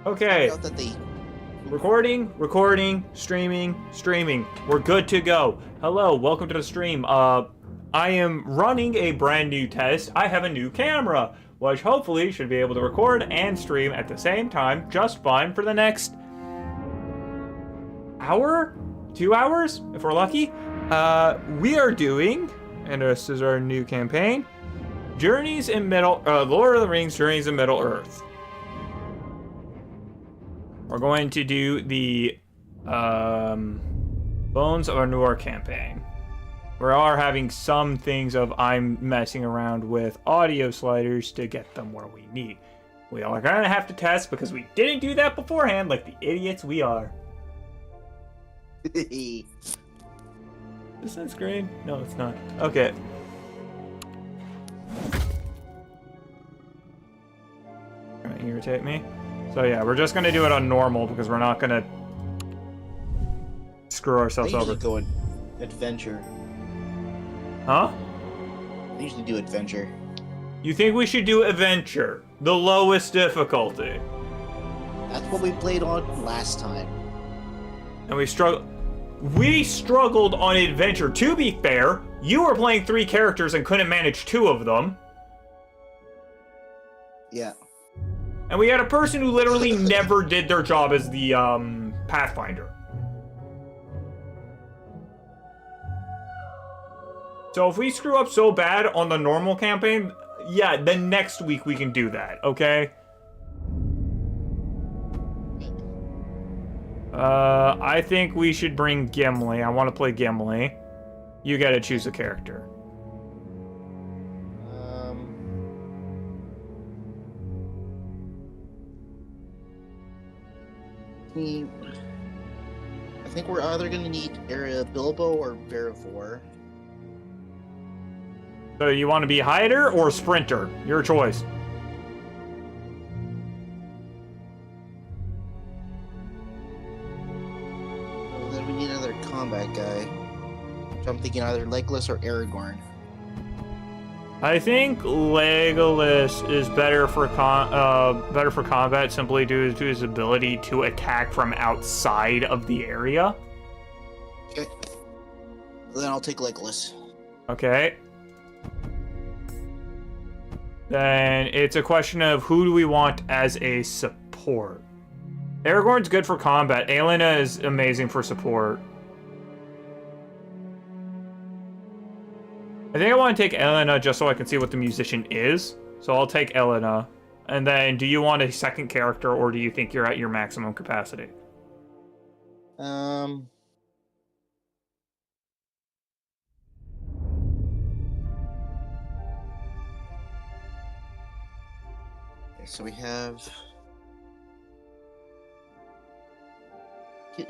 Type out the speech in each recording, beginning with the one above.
Okay. Out that they... Recording, streaming. We're good to go. Hello, welcome to the stream. I am running a brand new test. I have a new camera, which hopefully should be able to record and stream at the same time just fine for the next hour? 2 hours, if we're lucky. We are doing, and this is our new campaign, Lord of the Rings, Journeys in Middle-earth. We're going to do the Bones of Anur campaign. We are having some things of I'm messing around with audio sliders to get them where we need. We are gonna have to test because we didn't do that beforehand like the idiots we are. Is that screen? No, it's not. Okay. Trying to irritate me. So yeah, we're just gonna do it on normal because we're not gonna screw ourselves over. I usually go adventure. Huh? I usually do adventure. You think we should do adventure? The lowest difficulty. That's what we played on last time. And we struggled on adventure. To be fair, you were playing 3 characters and couldn't manage 2 of them. Yeah. And we had a person who literally never did their job as the Pathfinder. So if we screw up so bad on the normal campaign, yeah, then next week we can do that, okay? I think we should bring Gimli. I want to play Gimli. You gotta choose a character. I think we're either going to need Bilbo or Beravor. So you want to be hider or sprinter? Your choice. Well, then we need another combat guy. So I'm thinking either Legolas or Aragorn. I think Legolas is better for combat simply due to his ability to attack from outside of the area. Okay. Well, then I'll take Legolas. Okay. Then it's a question of who do we want as a support. Aragorn's good for combat. Aelina is amazing for support. I think I want to take Elena just so I can see what the musician is. So I'll take Elena. And then, do you want a second character, or do you think you're at your maximum capacity? Okay, so we have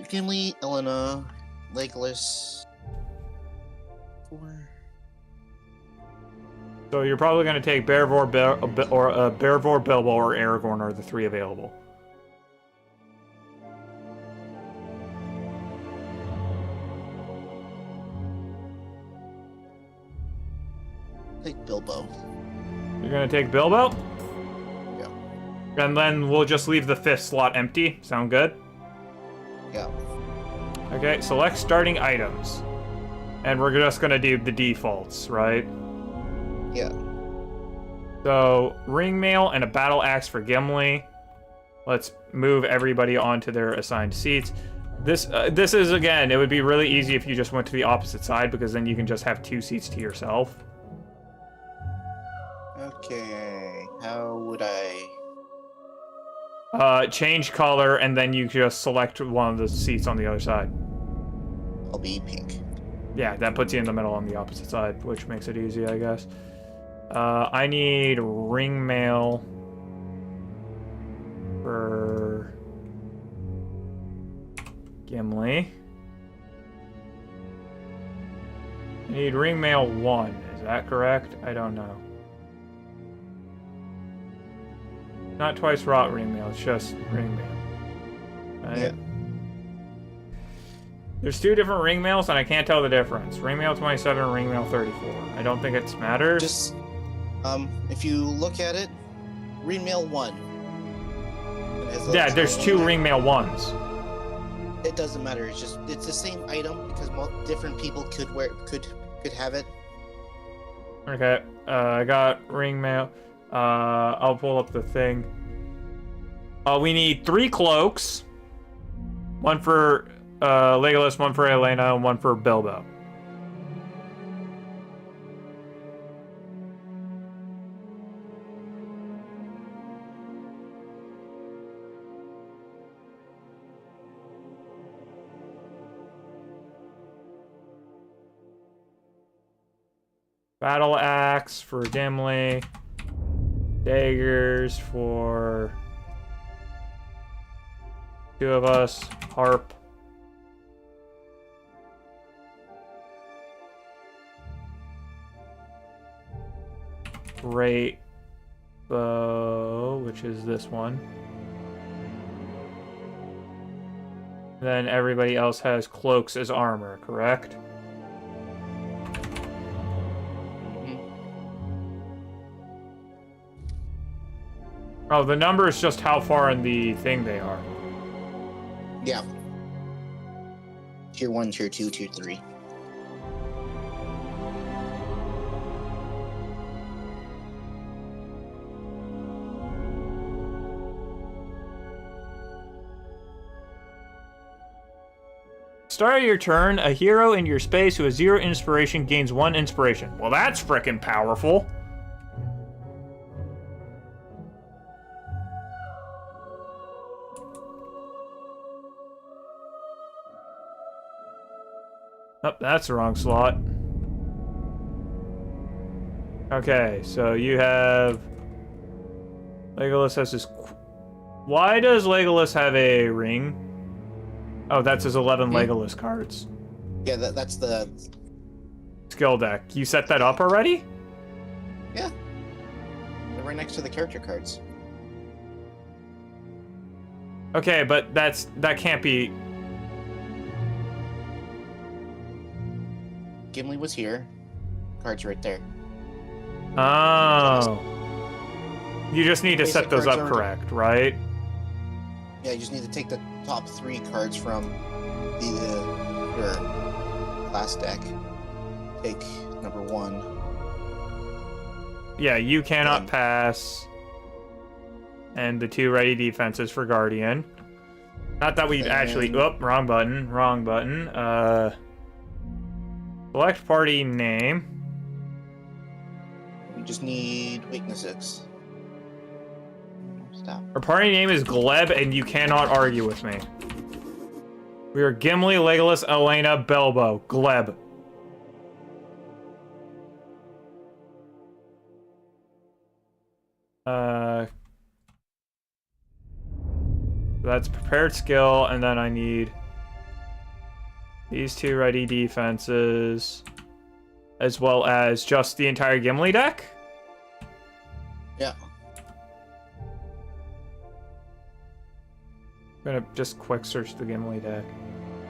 Gimli, Elena, Legolas. 4. So you're probably going to take Beravor, Bilbo, or Aragorn are the 3 available. Take Bilbo. You're going to take Bilbo? Yeah. And then we'll just leave the 5th slot empty. Sound good? Yeah. Okay, select starting items. And we're just going to do the defaults, right? Yeah. So, ring mail and a battle axe for Gimli. Let's move everybody onto their assigned seats. This is, again, it would be really easy if you just went to the opposite side, because then you can just have 2 seats to yourself. Okay, how would I... Change color, and then you just select one of the seats on the other side. I'll be pink. Yeah, that puts you in the middle on the opposite side, which makes it easy, I guess. I need ring mail for Gimli. I need ring mail 1. Is that correct? I don't know. Not twice wrought ring mail, it's just ring mail. Right? Yeah. There's 2 different ring mails, and I can't tell the difference. Ring mail 27 and ring mail 34. I don't think it matters. Just, if you look at it, ring mail 1. As Yeah, there's 2 ringmail ones. It doesn't matter. It's the same item because different people could have it. Okay, I got ringmail. I'll pull up the thing. We need 3 cloaks. 1 for Legolas, 1 for Elena, and 1 for Bilbo. Battle axe for Gimli. Daggers for 2 of us. Harp. Great bow, which is this one. Then everybody else has cloaks as armor, correct? Oh, the number is just how far in the thing they are. Yeah. Tier 1, Tier 2, Tier 3. Start of your turn, a hero in your space who has 0 inspiration gains 1 inspiration. Well, that's frickin' powerful. Oh, that's the wrong slot. Okay, so you have... Legolas has his... Why does Legolas have a ring? Oh, that's his 11 Legolas cards. Yeah, that's the... Skill deck. You set that up already? Yeah. They're right next to the character cards. Okay, but that can't be... Gimli was here. Cards right there. Oh. You just need to Basic set those cards up are- correct, right? Yeah, you just need to take the top 3 cards from your class deck. Take number 1. Yeah, you cannot Um, pass. And the 2 ready defenses for Guardian. Not that we'd actually... And- Oh, wrong button. Wrong button. Select party name. You just need weaknesses. Stop. Our party name is Gleb, and you cannot argue with me. We are Gimli, Legolas, Elena, Bilbo. Gleb. That's prepared skill, and then I need these 2 ready defenses, as well as just the entire Gimli deck. Yeah. I'm gonna just quick search the Gimli deck.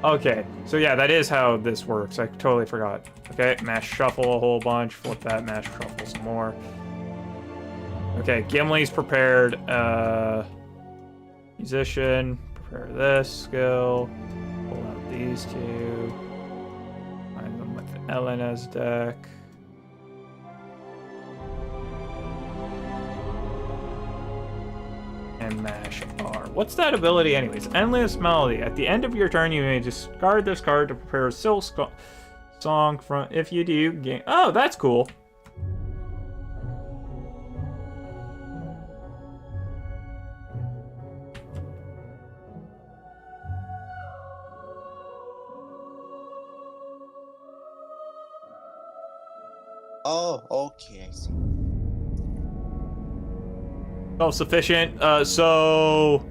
Okay, so yeah, that is how this works. I totally forgot. Okay, mash shuffle a whole bunch, flip that, mash shuffle some more. Okay, Gimli's prepared. Musician, prepare this skill. Pull out these 2. Find them with Elena's deck. And mash R. What's that ability anyways? Endless Melody. At the end of your turn, you may discard this card to prepare a song from... If you do, gain... Oh, that's cool. Oh, okay, I see. Self-sufficient. So...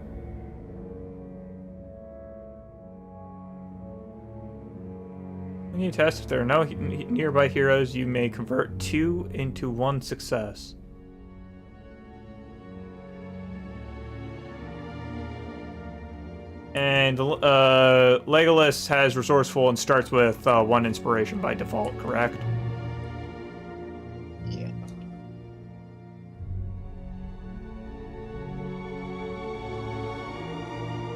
When you test if there are no nearby heroes, you may convert 2 into 1 success. And Legolas has resourceful and starts with 1 inspiration by default, correct? Yeah.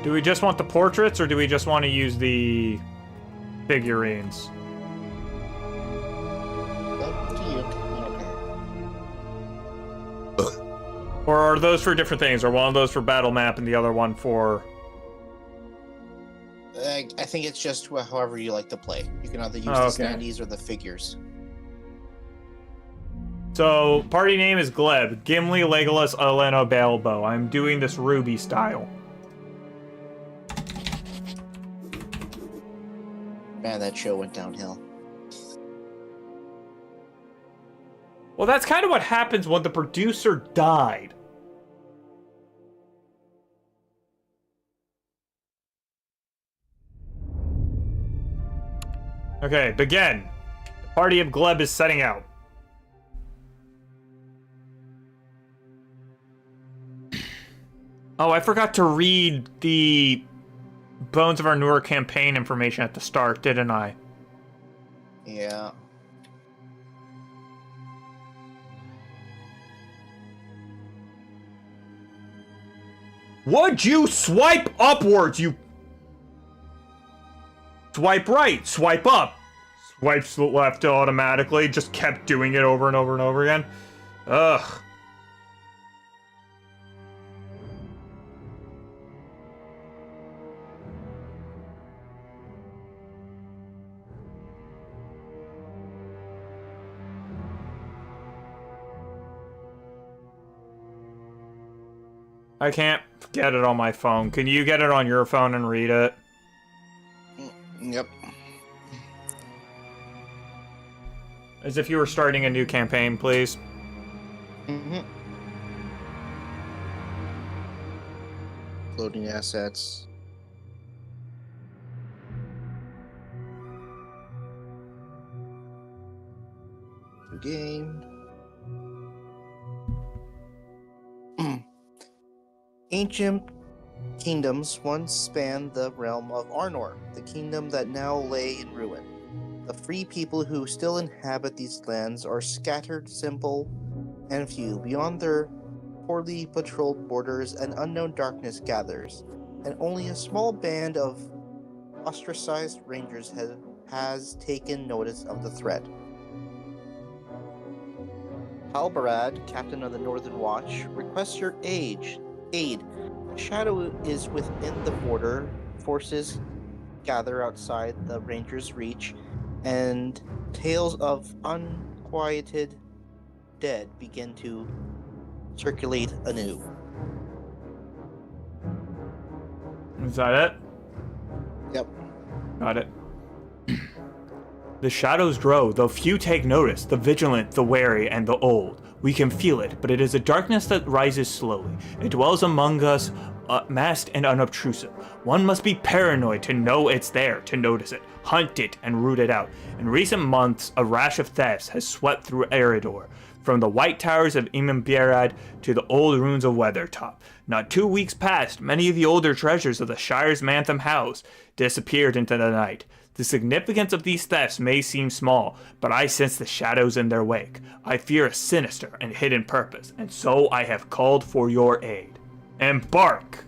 Do we just want the portraits, or do we just want to use the figurines? Up to you. I don't care. Or are those for different things? Or one of those for battle map and the other one for... I think it's just however you like to play. You can either use the standees or the figures. So, party name is Gleb. Gimli, Legolas, Olenna, Balbo. I'm doing this Ruby style. Man, that show went downhill. Well, that's kind of what happens when the producer died. Okay, begin. The party of Gleb is setting out. Oh, I forgot to read the Bones of Our Newer campaign information at the start, didn't I? Yeah. Would you swipe upwards, you... Swipe right, swipe up. Swipes left automatically, just kept doing it over and over and over again. Ugh. I can't get it on my phone. Can you get it on your phone and read it? Yep. As if you were starting a new campaign, please. Mm-hmm. Loading assets. New game. Ancient kingdoms once spanned the realm of Arnor, the kingdom that now lay in ruin. The free people who still inhabit these lands are scattered, simple, and few. Beyond their poorly patrolled borders, an unknown darkness gathers, and only a small band of ostracized rangers has taken notice of the threat. Halbarad, captain of the Northern Watch, requests your aid. Shadow is within the border. Forces gather outside the Rangers' reach, and tales of unquieted dead begin to circulate anew. Is that it? Yep. Got it. The shadows grow, though few take notice, the vigilant, the wary, and the old. We can feel it, but it is a darkness that rises slowly. It dwells among us, masked and unobtrusive. One must be paranoid to know it's there, to notice it, hunt it, and root it out. In recent months, a rash of thefts has swept through Eredor, from the white towers of Imambierad to the old ruins of Weathertop. Not 2 weeks past, many of the older treasures of the Shire's Mantham House disappeared into the night. The significance of these thefts may seem small, but I sense the shadows in their wake. I fear a sinister and hidden purpose, and so I have called for your aid. Embark!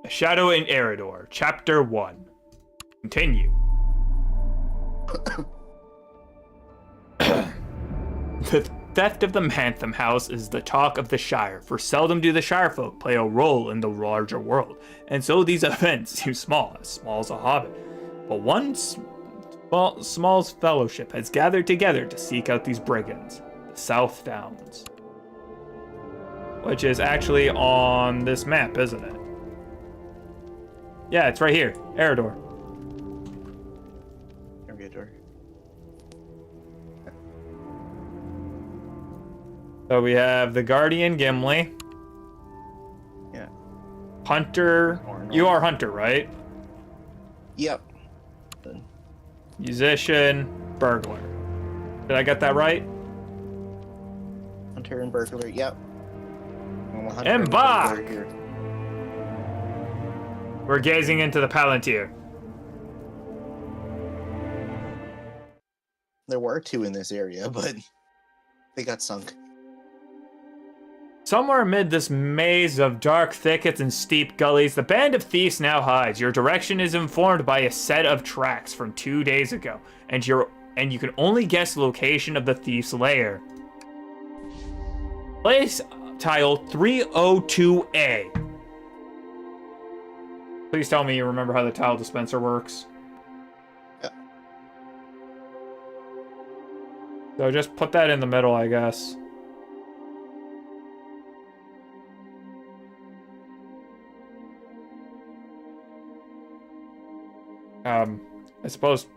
A Shadow in Eredor, Chapter 1. Continue. The theft of the Mantham House is the talk of the Shire, for seldom do the Shire folk play a role in the larger world, and so these events seem small as a hobbit. But one small fellowship has gathered together to seek out these brigands, the South Downs. Which is actually on this map, isn't it? Yeah, it's right here, Eredor. Eredor. So we have the Guardian Gimli. Yeah. Hunter. You are Hunter, right? Yep. Musician, burglar. Did I get that right? Hunter and burglar, yep. Embark! We're gazing into the Palantir. There were two in this area, but they got sunk. Somewhere amid this maze of dark thickets and steep gullies, the band of thieves now hides. Your direction is informed by a set of tracks from 2 days ago, and you can only guess the location of the thief's lair. Place tile 302A. Please tell me you remember how the tile dispenser works. Yeah. So just put that in the middle, I guess. I suppose.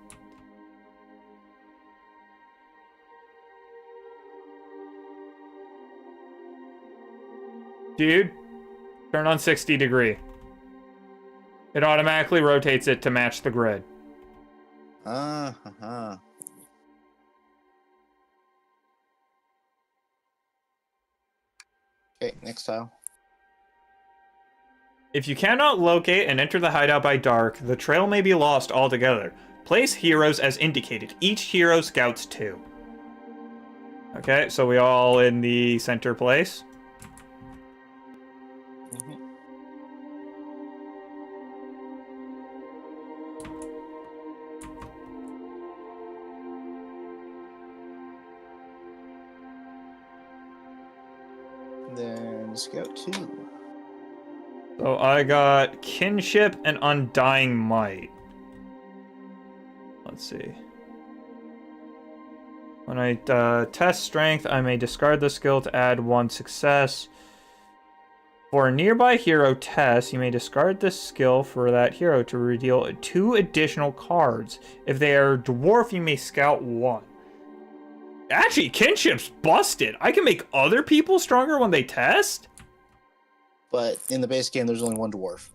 Dude, turn on 60 degree. It automatically rotates it to match the grid. Uh-huh. Okay, next tile. If you cannot locate and enter the hideout by dark, the trail may be lost altogether. Place heroes as indicated. Each hero scouts 2. Okay, so we all in the center place. Then scout 2. So I got Kinship and Undying Might. Let's see. When I test Strength, I may discard the skill to add 1 success. For a nearby hero test, you may discard this skill for that hero to reveal 2 additional cards. If they are dwarf, you may scout 1. Actually, Kinship's busted. I can make other people stronger when they test? But in the base game, there's only 1 dwarf.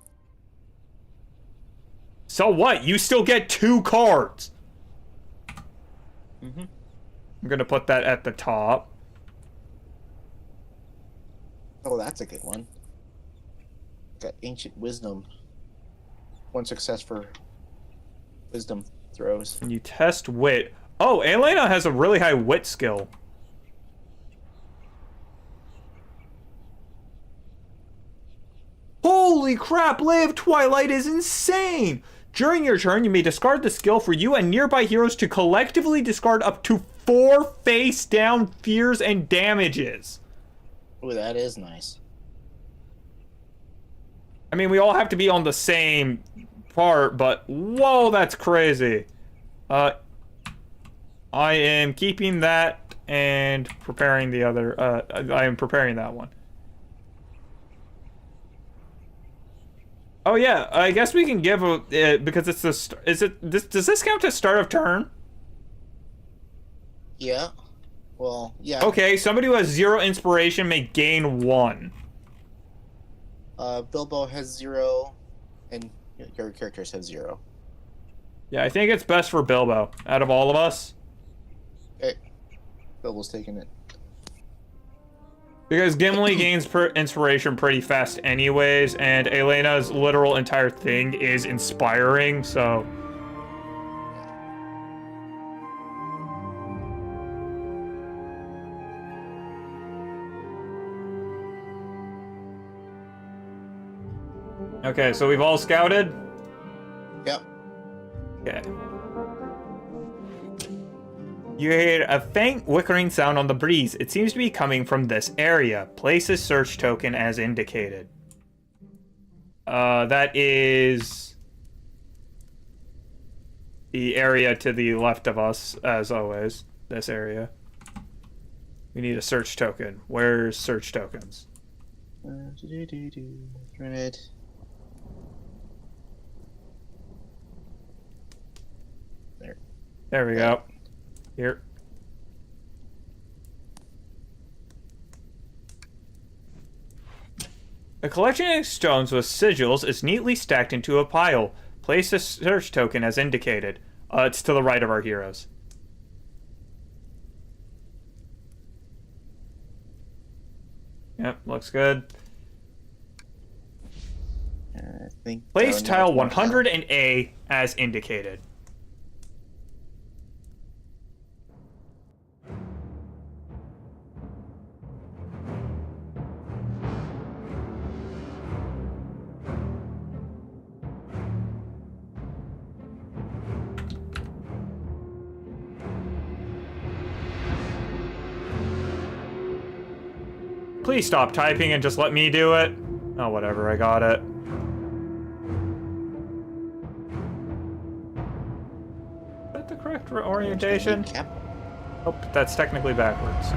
So what? You still get 2 cards. Mm-hmm. I'm gonna put that at the top. Oh, that's a good one. Got Ancient Wisdom. 1 success for wisdom throws. And you test wit. Oh, Elena has a really high wit skill. Holy crap, Lay of Twilight is insane! During your turn, you may discard the skill for you and nearby heroes to collectively discard up to 4 face-down fears and damages. Ooh, that is nice. I mean, we all have to be on the same part, but whoa, that's crazy. I am keeping that and preparing the other. I am preparing that one. Oh yeah, I guess we can give a because it's the does this count as start of turn? Yeah. Well, yeah. Okay, somebody who has 0 inspiration may gain 1. Bilbo has 0, and your characters have 0. Yeah, I think it's best for Bilbo out of all of us. Okay. Bilbo's taking it. Because Gimli gains inspiration pretty fast anyways, and Elena's literal entire thing is inspiring, so... Okay, so we've all scouted? Yep. Okay. You hear a faint whickering sound on the breeze. It seems to be coming from this area. Place a search token as indicated. That is the area to the left of us, as always. This area. We need a search token. Where's search tokens? Red. There we go. Here. A collection of stones with sigils is neatly stacked into a pile. Place a search token as indicated. It's to the right of our heroes. Yep, looks good. I think Place tile 100 and A as indicated. Please stop typing and just let me do it. Oh, whatever, I got it. Is that the correct orientation? Oh, that's technically backwards.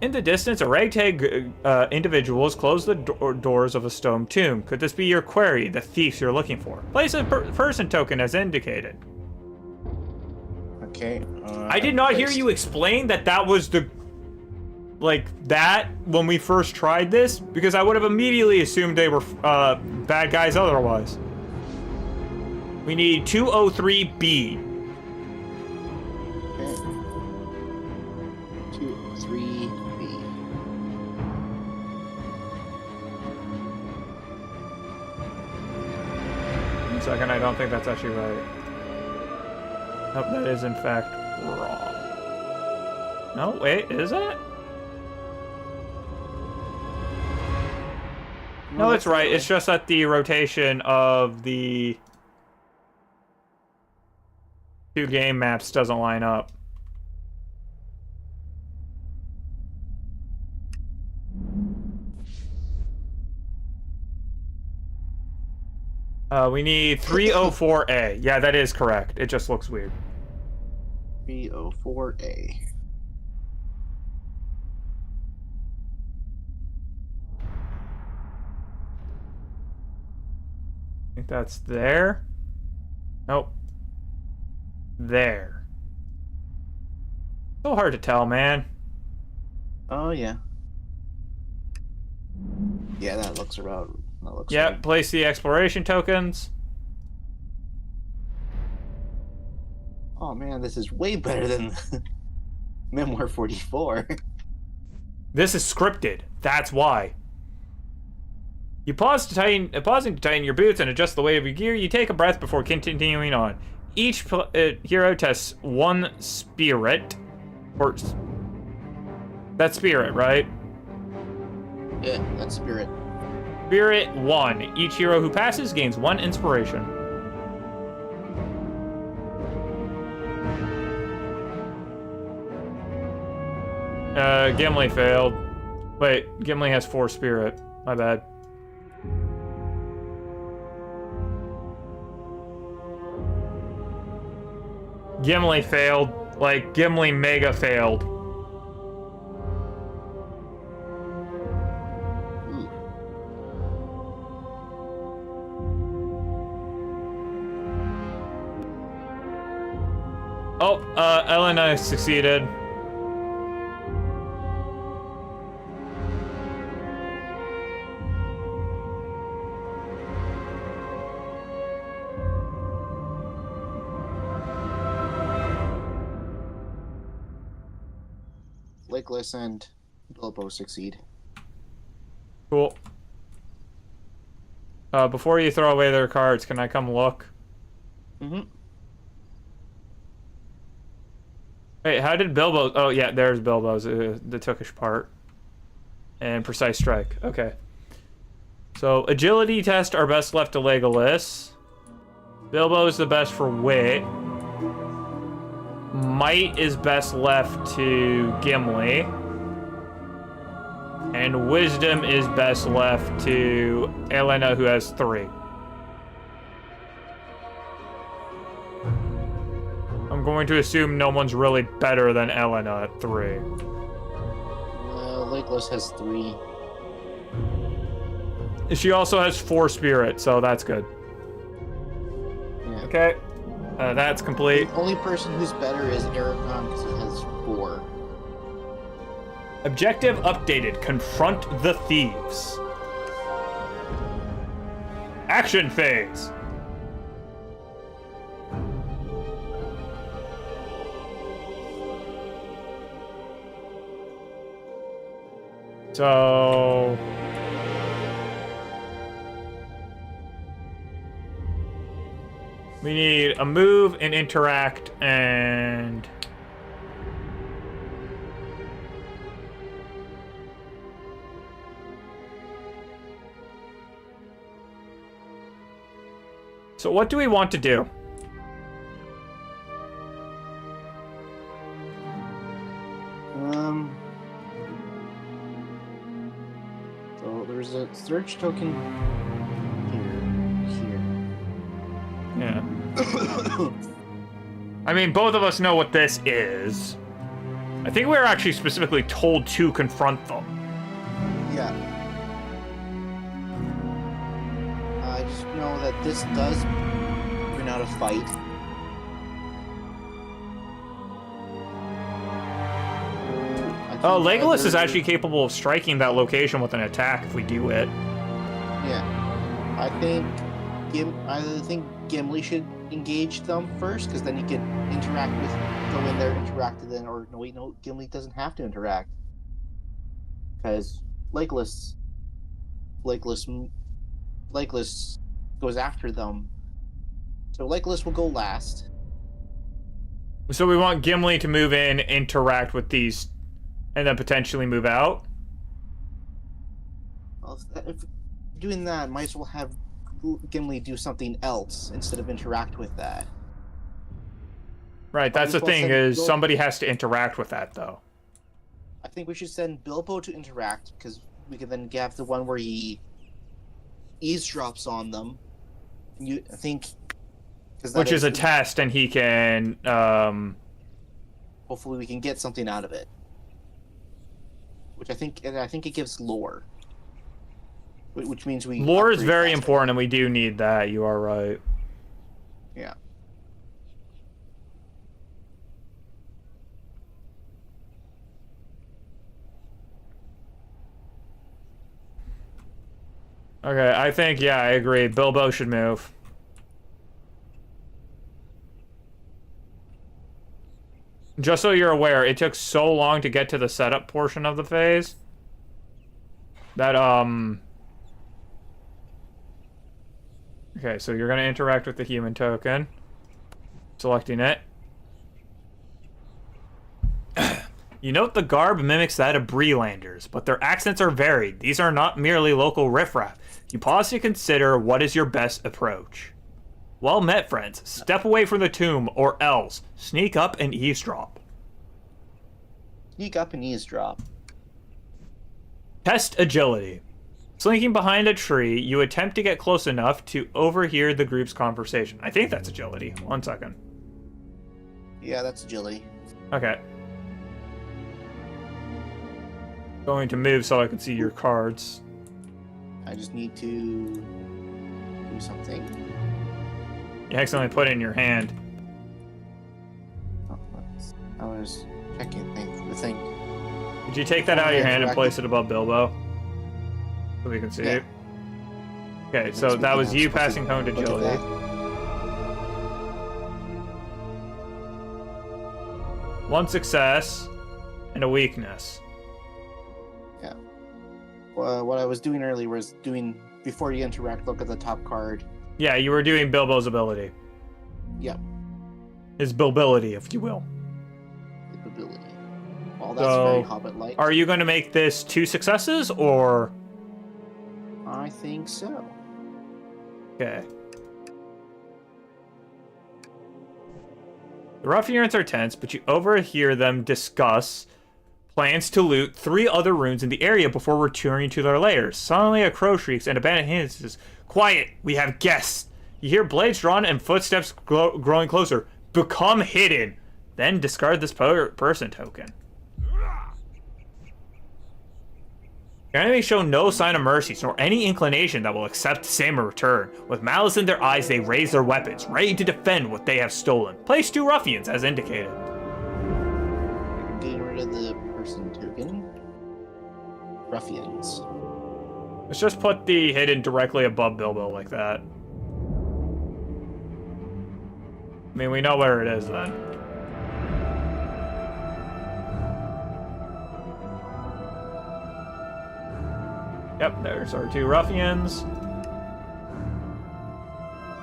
In the distance, a ragtag individuals close the doors of a stone tomb. Could this be your quarry, the thieves you're looking for? Place a person token as indicated. Okay. I did not hear you explain that that was the... like, that when we first tried this, because I would have immediately assumed they were bad guys otherwise. We need 203B. Okay. 203B. 1 second, I don't think that's actually right. Nope, that is in fact wrong. No, wait, is it? No, it's right. It's just that the rotation of the two game maps doesn't line up. We need 304A. Yeah, that is correct. It just looks weird. 304A. I think that's there. Nope. There. So hard to tell, man. Oh, yeah. Yeah, that looks about... That looks Yeah, right. place the exploration tokens. Oh, man, this is way better than Memoir 44. This is scripted. That's why. You pausing to tighten your boots and adjust the weight of your gear. You take a breath before continuing on. Each hero tests one spirit. Or... That's spirit, right? Yeah, that's spirit. Spirit 1. Each hero who passes gains 1 inspiration. Gimli failed. Wait, Gimli has 4 spirit. My bad. Gimli failed. Like, Gimli mega failed. Oh, Elena succeeded. Legless and Bilbo succeed. Cool. Before you throw away their cards, can I come look? Mm-hmm. Wait, how did Bilbo... Oh, yeah, there's Bilbo's, the Tookish part. And Precise Strike. Okay. So, Agility test are best left to Legolas. Bilbo is the best for Wit. Might is best left to Gimli. And Wisdom is best left to Elena, who has 3. I'm going to assume no one's really better than Elena at 3. Legless has 3. She also has 4 spirit, so that's good. Yeah. Okay, that's complete. The only person who's better is Aragon because he has 4. Objective updated. Confront the thieves. Action phase. So... we need a move, an interact, and... so what do we want to do? So there's a search token here. Yeah. I mean, both of us know what this is. I think we were actually specifically told to confront them. Yeah. I just know that this does bring out a fight. Oh, Legolas is actually capable of striking that location with an attack if we do it. Yeah. I think Gimli should engage them first, because then he can interact with, go in there, interact with them, or no, wait, no, Gimli doesn't have to interact. Because Legolas goes after them. So Legolas will go last. So we want Gimli to move in, interact with these, and then potentially move out? Well, if doing that, might as well have Gimli do something else instead of interact with that. Right, that's the thing, is somebody has to interact with that, though. I think we should send Bilbo to interact, because we can then have the one where he eavesdrops on them. I think... Which is a test, and he can... Hopefully we can get something out of it. Which I think it gives lore. Which means we... Lore is very important, and we do need that, you are right. Yeah. Okay, I think, yeah, I agree. Bilbo should move. Just so you're aware, it took so long to get to the setup portion of the phase that, Okay, so you're gonna interact with the human token. Selecting it. You note the garb mimics that of Breelanders, but their accents are varied. These are not merely local riffraff. You pause to consider what is your best approach. Well met, friends. Step away from the tomb, or else sneak up and eavesdrop. Sneak up and eavesdrop. Test agility. Slinking behind a tree, you attempt to get close enough to overhear the group's conversation. I think that's agility. 1 second. Yeah, that's agility. Okay. Going to move so I can see your cards. I just need to do something. You accidentally put it in your hand. Oh, I was checking the thing. Did you take that out of your hand and place it above Bilbo? So we can see it? Okay, so that was you passing home to agility. One success and a weakness. Yeah. Well, what I was doing earlier was doing, before you interact, look at the top card. Yeah, you were doing Bilbo's ability. Yep. His Bilbility, if you will. His ability. Well, that's very Hobbit-like. Are you going to make this 2 successes, or...? I think so. Okay. The ruffians are tense, but you overhear them discuss plans to loot 3 other runes in the area before returning to their lairs. Suddenly a crow shrieks and a bandit hisses, "Quiet! We have guests!" You hear blades drawn and footsteps growing closer. Become hidden. Then discard this person token. Your enemies show no sign of mercy, nor any inclination that will accept the same in return. With malice in their eyes, they raise their weapons, ready to defend what they have stolen. Place 2 ruffians, as indicated. Getting rid of the person token. Ruffians. Let's just put the hidden directly above Bilbo like that. I mean, we know where it is then. Yep, there's our 2 ruffians.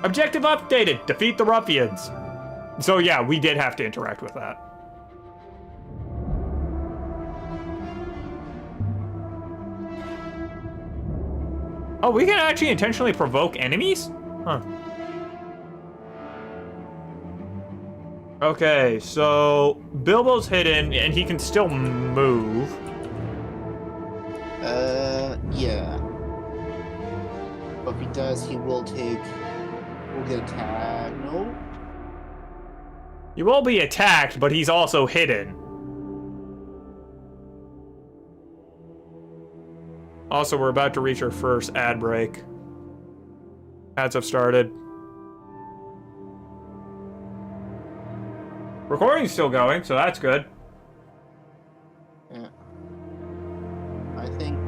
Objective updated! Defeat the ruffians! So yeah, we did have to interact with that. Oh, we can actually intentionally provoke enemies? Huh. Okay, so Bilbo's hidden, and he can still move. Yeah. But if he does, we'll get attacked. No? He will be attacked, but he's also hidden. Also, we're about to reach our first ad break. Ads have started. Recording's still going, so that's good. Yeah. I think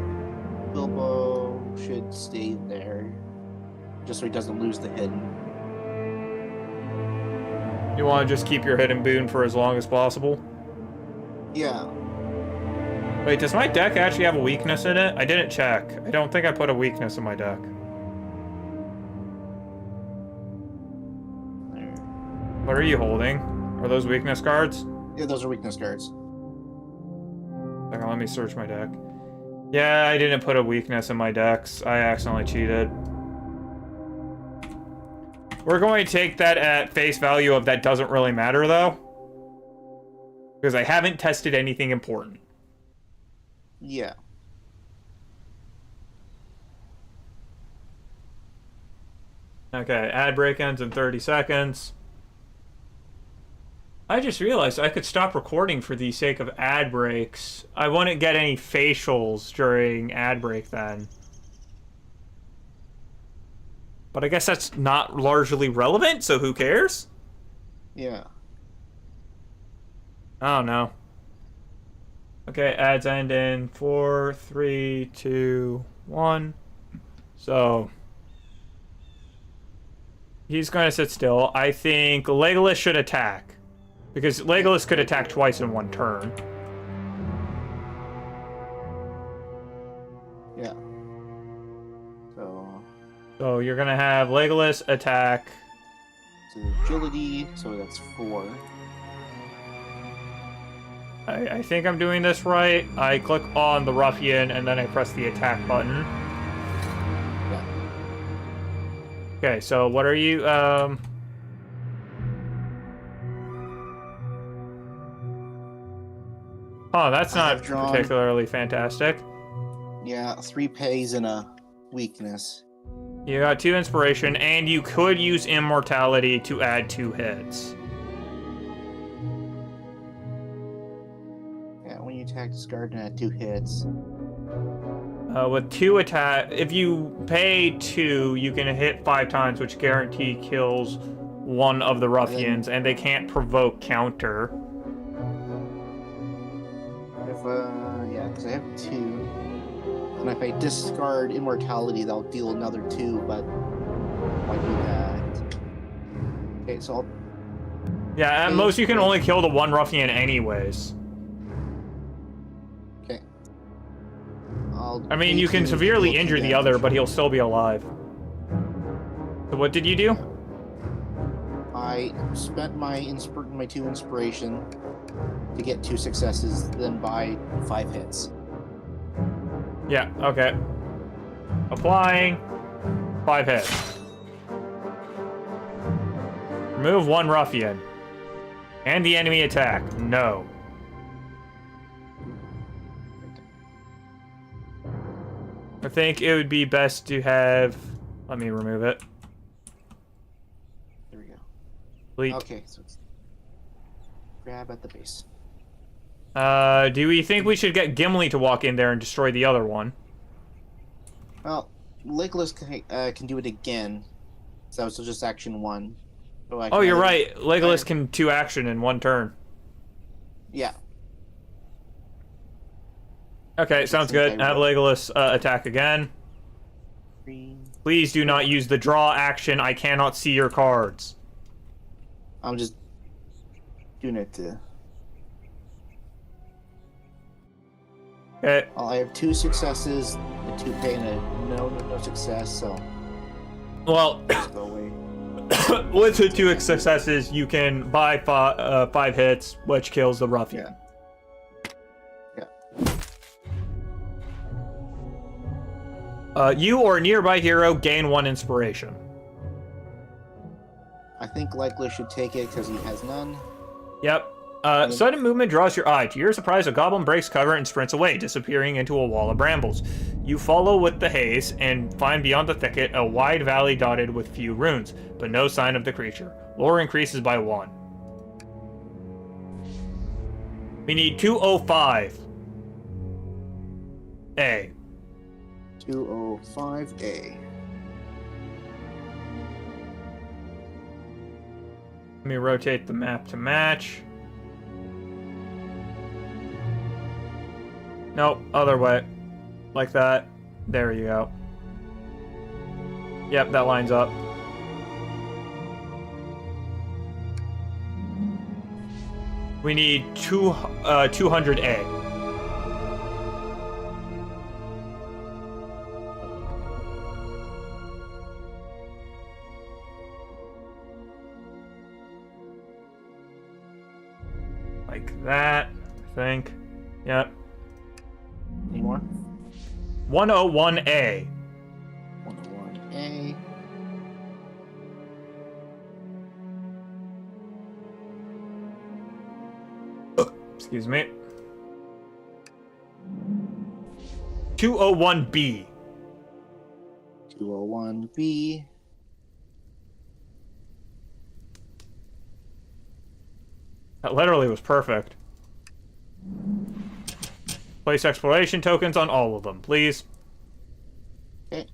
Bilbo should stay there, just so he doesn't lose the hidden. You want to just keep your hidden boon for as long as possible? Yeah. Wait, does my deck actually have a weakness in it? I didn't check. I don't think I put a weakness in my deck. There. What are you holding? Are those weakness cards? Yeah, those are weakness cards. Hang on, let me search my deck. Yeah, I didn't put a weakness in my decks. I accidentally cheated. We're going to take that at face value of that doesn't really matter, though. Because I haven't tested anything important. Yeah. Okay, ad break ends in 30 seconds. I just realized I could stop recording for the sake of ad breaks. I wouldn't get any facials during ad break then. But I guess that's not largely relevant, so who cares? Yeah. I don't know. Okay, ads end in 4, 3, 2, 1. So he's going to sit still. I think Legolas should attack. Because Legolas could attack twice in one turn. Yeah. So you're going to have Legolas attack. So agility, so that's 4. I think I'm doing this right. I click on the ruffian and then I press the attack button. Yeah. Okay, so what are you, Oh, that's not particularly fantastic. Yeah, 3 pays and a weakness. You got 2 inspiration, and you could use immortality to add 2 hits. Yeah, when you attack, discard and add 2 hits. With 2 attack, if you pay 2, you can hit 5 times, which guarantee kills one of the ruffians, and they can't provoke counter. Yeah, because I have 2. And if I discard immortality, that'll deal another 2, but why do that? Okay, so I'll... Yeah, at most you can only kill the one ruffian anyways. Okay. I mean, you can severely injure the other, but he'll still be alive. So what did you do? I spent my 2 inspiration to get 2 successes, then buy 5 hits. Yeah, okay. Applying. 5 hits. Remove 1 ruffian. And the enemy attack. No. I think it would be best to have... Let me remove it. There we go. Delete. Okay, so it's... grab at the base. Do we think we should get Gimli to walk in there and destroy the other one? Well, Legolas can do it again. So it's just action 1. So Oh, you're right. Legolas can 2 action in 1 turn. Yeah. Okay, sounds good. Have Legolas attack again. 3. Please do not use the draw action. I cannot see your cards. I'm just doing it to... Okay. Well, I have 2 successes, a 2 pay, and a no success, so... Well, just go away. with the 2 successes, you can buy 5 hits, which kills the ruffian. Yeah. You or a nearby hero gain 1 inspiration. I think Legolas should take it because he has none. Yep. Sudden movement draws your eye. To your surprise, a goblin breaks cover and sprints away, disappearing into a wall of brambles. You follow with the haze and find beyond the thicket a wide valley dotted with few runes, but no sign of the creature. Lore increases by 1. We need 205. A. 205A. Let me rotate the map to match. Nope, other way. Like that. There you go. Yep, that lines up. We need 200A. Like that, I think. Yep. Any more? 101A. 101A. Excuse me. 201B. 201B. That literally was perfect. Place exploration tokens on all of them, please. Okay.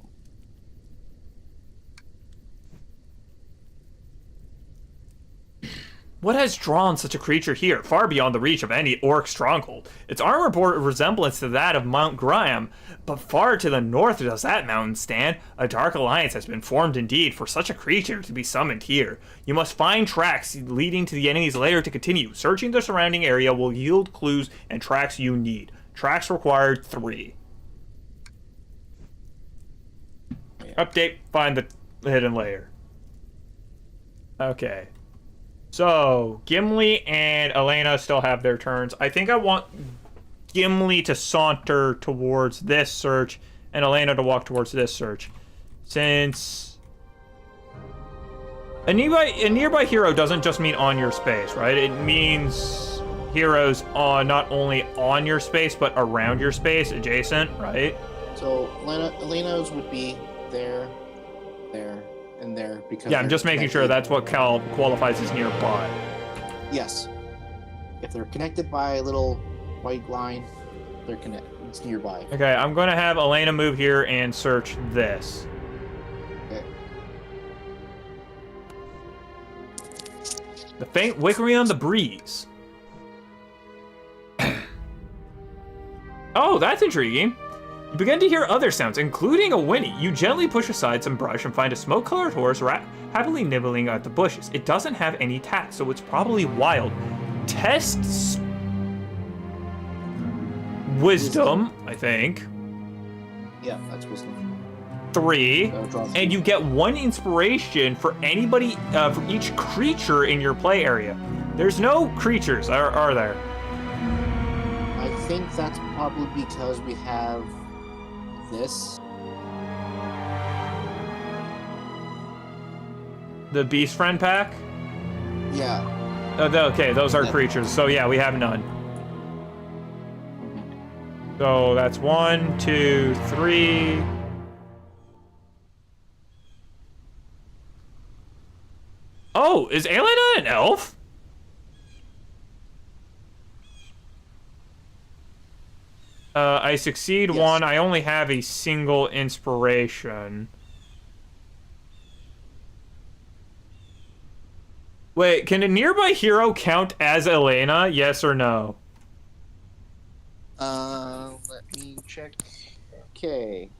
What has drawn such a creature here, far beyond the reach of any orc stronghold? Its armor bore a resemblance to that of Mount Graham, but far to the north does that mountain stand. A dark alliance has been formed indeed for such a creature to be summoned here. You must find tracks leading to the enemy's lair to continue. Searching the surrounding area will yield clues and tracks you need. Tracks required 3. Update, find the hidden lair. Okay. So, Gimli and Elena still have their turns. I think I want Gimli to saunter towards this search and Elena to walk towards this search. Since a nearby hero doesn't just mean on your space, right? It means heroes on not only on your space, but around your space, adjacent, right? So Elena's would be there, there, and there because yeah, I'm just making sure that's what qualifies as nearby. Yes. If they're connected by a little white line, they're connected. It's nearby. Okay, I'm gonna have Elena move here and search this. Okay. The faint whickering on the breeze. Oh, that's intriguing. You begin to hear other sounds, including a whinny. You gently push aside some brush and find a smoke-colored horse happily nibbling at the bushes. It doesn't have any tats, so it's probably wild. Tests wisdom, I think. Yeah, that's wisdom. 3, and you get 1 inspiration for anybody, for each creature in your play area. There's no creatures, are there? I think that's probably because we have this. The Beast Friend pack? Yeah. Okay, those are creatures. So yeah, we have none. So that's 1, 2, 3. Oh, is Elena an elf? I succeed 1. I only have a single inspiration. Wait, can a nearby hero count as Elena? Yes or no? Let me check. Okay.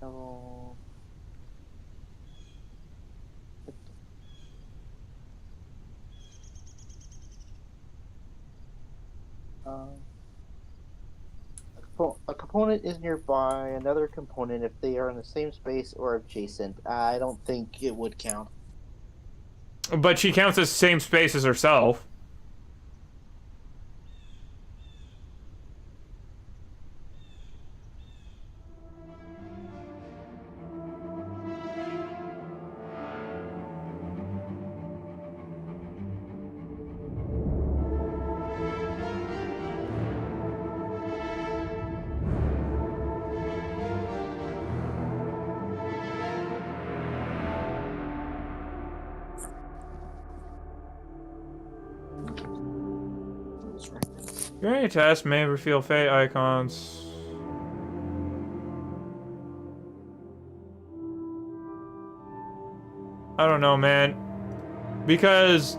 Oh. A component is nearby another component if they are in the same space or adjacent. I don't think it would count. But she counts as the same space as herself. During a test, may reveal fate icons. I don't know, man. Because...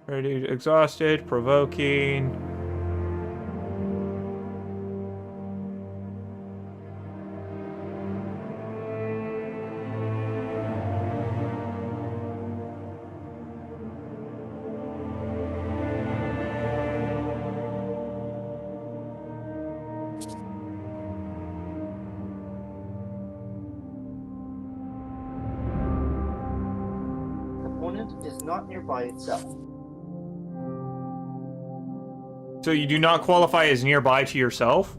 Ready, exhausted, provoking... Is not nearby itself. So you do not qualify as nearby to yourself?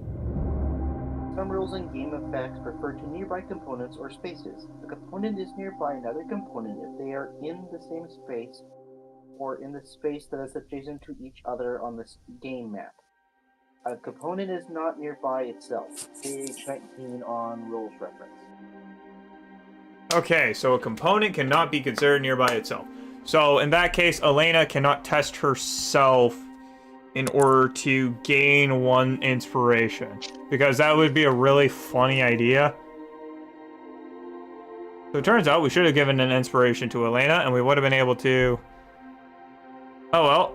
Some rules and game effects refer to nearby components or spaces. A component is nearby another component if they are in the same space or in the space that is adjacent to each other on this game map. A component is not nearby itself. Page 19 on rules reference. Okay, so a component cannot be considered nearby itself. So in that case, Elena cannot test herself in order to gain 1 inspiration. Because that would be a really funny idea. So it turns out we should have given an inspiration to Elena, and we would have been able to... Oh well.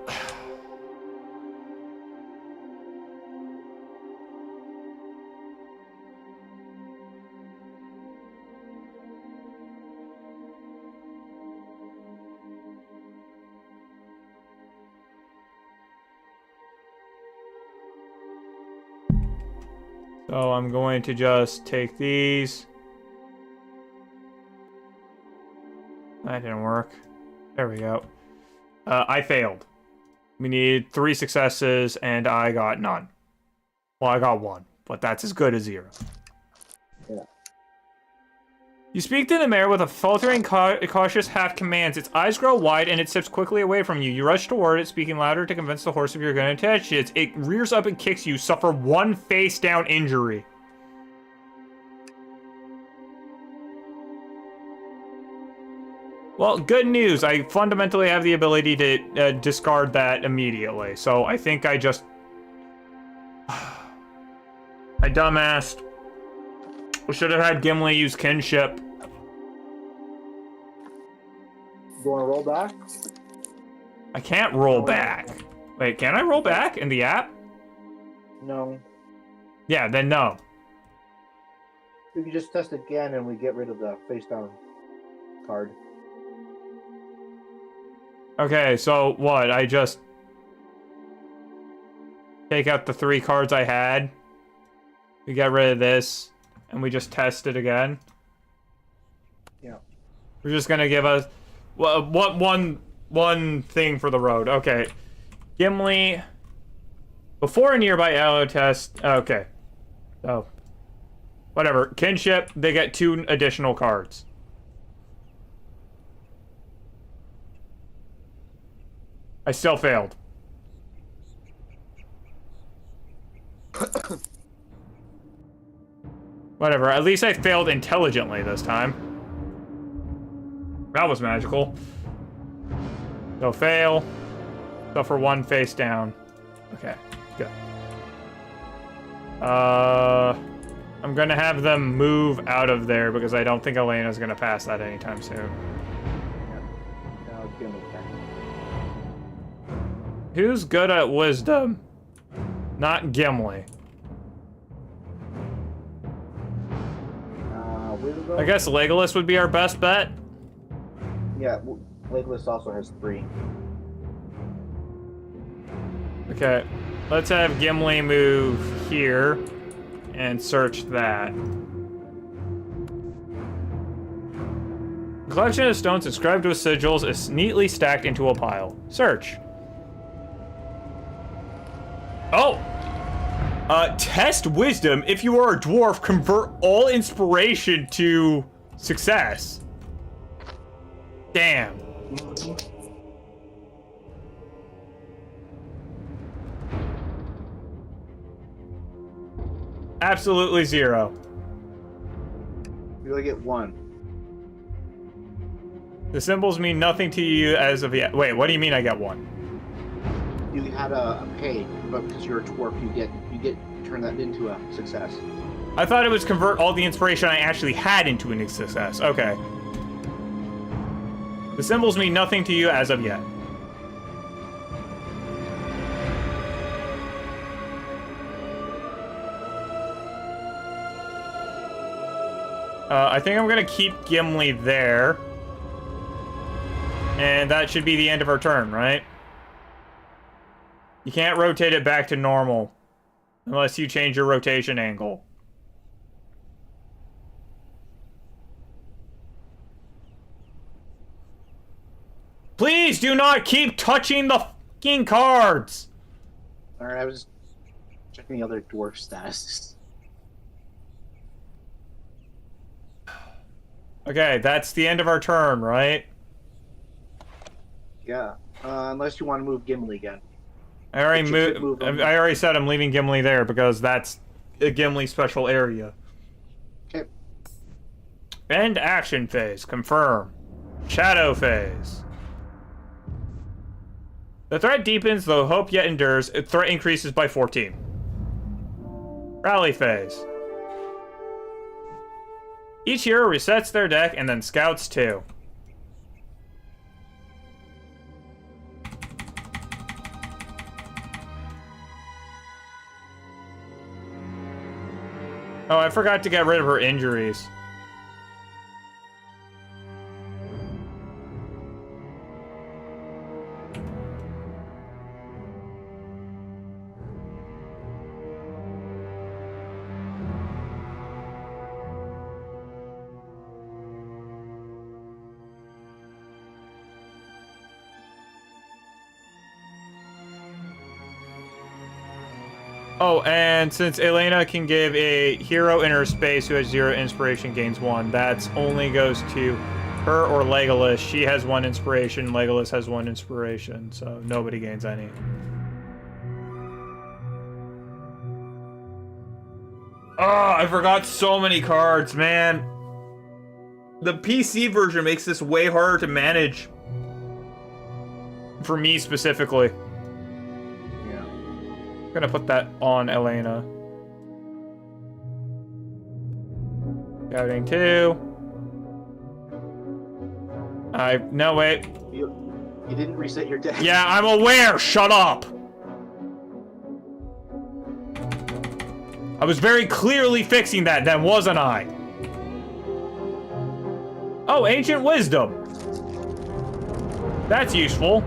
So I'm going to just take these. That didn't work. There we go. I failed. We need 3 successes, and I got none. Well, I got 1, but that's as good as 0. Yeah. You speak to the mare with a faltering, cautious half commands. Its eyes grow wide, and it steps quickly away from you. You rush toward it, speaking louder to convince the horse of your gun intentions. It rears up and kicks you, suffer 1 face-down injury. Well, good news. I fundamentally have the ability to discard that immediately. So I think I just... I dumbassed. We should have had Gimli use kinship. You want to roll back? I can't roll back. Wait, can I roll back in the app? No. Yeah, then no. We can just test again and we get rid of the face down card. Okay, so what? I just take out the 3 cards I had. We get rid of this, and we just test it again. Yeah. We're just gonna give us one thing for the road. Okay, Gimli before a nearby ally test. Okay, so whatever. Kinship. They get 2 additional cards. I still failed. Whatever, at least I failed intelligently this time. That was magical. So fail. Suffer 1 face down. Okay, good. I'm gonna have them move out of there because I don't think Elena's gonna pass that anytime soon. Who's good at wisdom? Not Gimli. I guess Legolas would be our best bet. Yeah, Legolas also has 3. Okay, let's have Gimli move here and search that. A collection of stones inscribed with sigils is neatly stacked into a pile. Search. Oh! Test wisdom. If you are a dwarf, convert all inspiration to success. Damn. Absolutely 0. You only get 1. The symbols mean nothing to you as of yet. Wait, what do you mean I get 1? you had a pay, but because you're a dwarf, you turn that into a success. I thought it was convert all the inspiration I actually had into a success. Okay. The symbols mean nothing to you as of yet. I think I'm gonna keep Gimli there. And that should be the end of our turn, right? You can't rotate it back to normal. Unless you change your rotation angle. Please do not keep touching the fucking cards! Alright, I was checking the other dwarf statuses. Okay, that's the end of our turn, right? Yeah, unless you want to move Gimli again. I already said I'm leaving Gimli there because that's a Gimli special area. Okay. End action phase. Confirm. Shadow phase. The threat deepens, though hope yet endures. Threat increases by 14. Rally phase. Each hero resets their deck and then scouts too. Oh, I forgot to get rid of her injuries. Oh, and since Elena can give a hero in her space who has 0 inspiration gains 1, that's only goes to her or Legolas. She has 1 inspiration, Legolas has 1 inspiration, so nobody gains any. Oh, I forgot so many cards, man. The PC version makes this way harder to manage. For me specifically. I'm gonna put that on Elena. Scouting 2. No, wait. You didn't reset your deck. Yeah, I'm aware! Shut up! I was very clearly fixing that then, wasn't I? Oh, Ancient Wisdom. That's useful.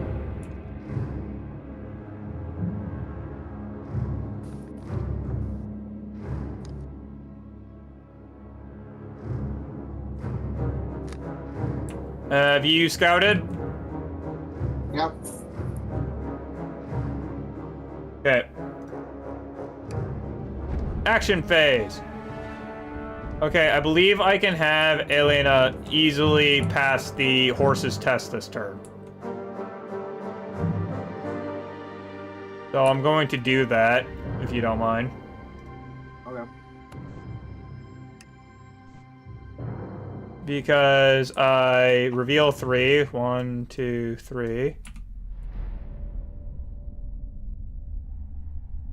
Have you scouted? Yep. Okay. Action phase. Okay, I believe I can have Elena easily pass the horse's test this turn. So I'm going to do that, if you don't mind. Okay. Because I reveal 3. 1, 2, 3.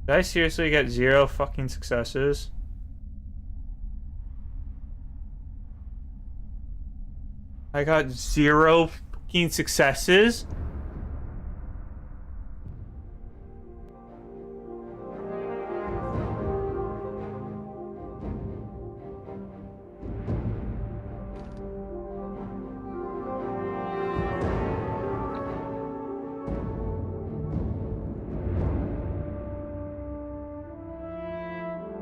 Did I seriously get 0 fucking successes? I got 0 fucking successes?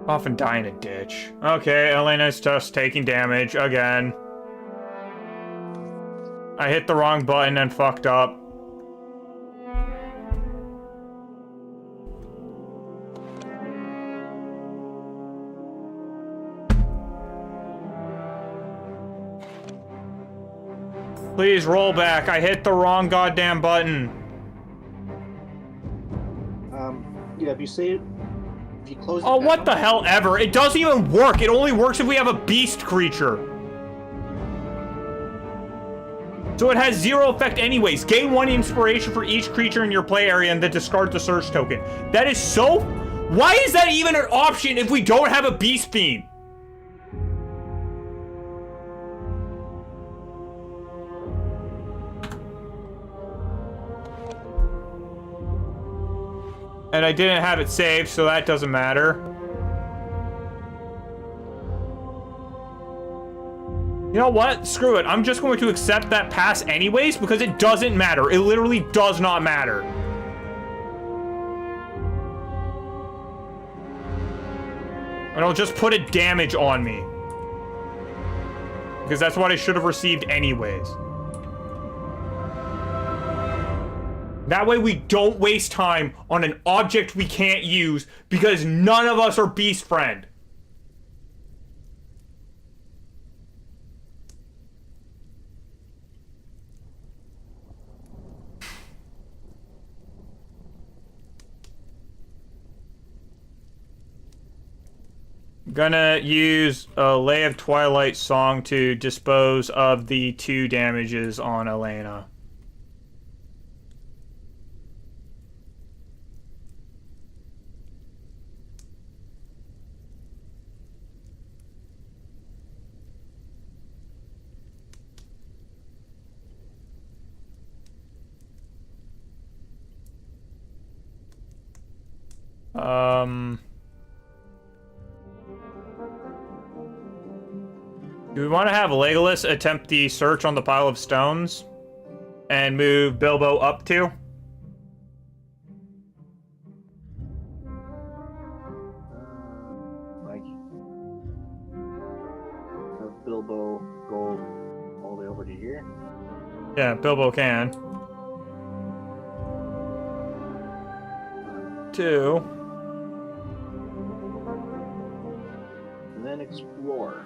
Off and die in a ditch. Okay, Elena's just taking damage again. I hit the wrong button and fucked up. Please roll back. I hit the wrong goddamn button. Yeah, if you save, if you close. Oh, what the hell ever! It doesn't even work. It only works if we have a beast creature. So it has 0 effect anyways. Gain 1 inspiration for each creature in your play area and then discard the search token. That is so... Why is that even an option if we don't have a Beast Fiend? And I didn't have it saved, so that doesn't matter. You know what? Screw it. I'm just going to accept that pass anyways because it doesn't matter. It literally does not matter. And it'll just put a damage on me. Because that's what I should have received anyways. That way we don't waste time on an object we can't use because none of us are Beast Friend. Gonna use a Lay of Twilight song to dispose of the 2 damages on Elena. Do we want to have Legolas attempt the search on the pile of stones and move Bilbo up to? Like, have Bilbo go all the way over to here? Yeah, Bilbo can. 2. And then explore.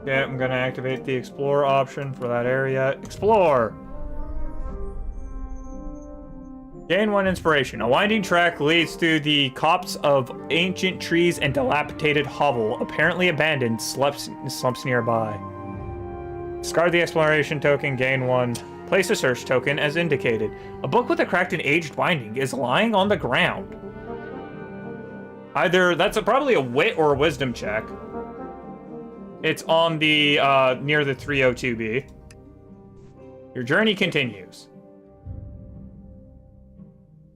Yeah, I'm gonna activate the Explore option for that area. Explore! Gain 1 inspiration. A winding track leads through the copse of ancient trees and dilapidated hovel, apparently abandoned, slumps nearby. Discard the exploration token, gain 1. Place a search token as indicated. A book with a cracked and aged binding is lying on the ground. Either that's probably a wit or a wisdom check. It's on the near the 302B. Your journey continues.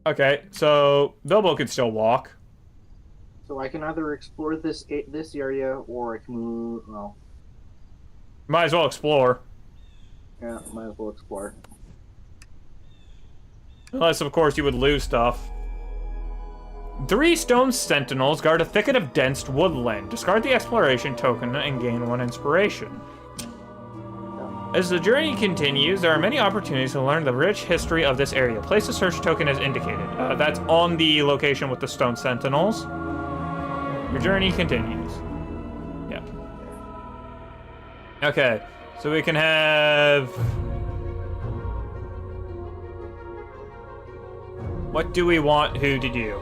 Okay, so Bilbo can still walk. So I can either explore this area, or I can move. Well, Might as well explore. yeah, might as well explore. Unless, of course, you would lose stuff. 3 stone sentinels guard a thicket of dense woodland. Discard the exploration token and gain 1 inspiration. As the journey continues, there are many opportunities to learn the rich history of this area. Place a search token as indicated. That's on the location with the stone sentinels. Your journey continues. Yep. Okay, so we can have... What do we want who to do?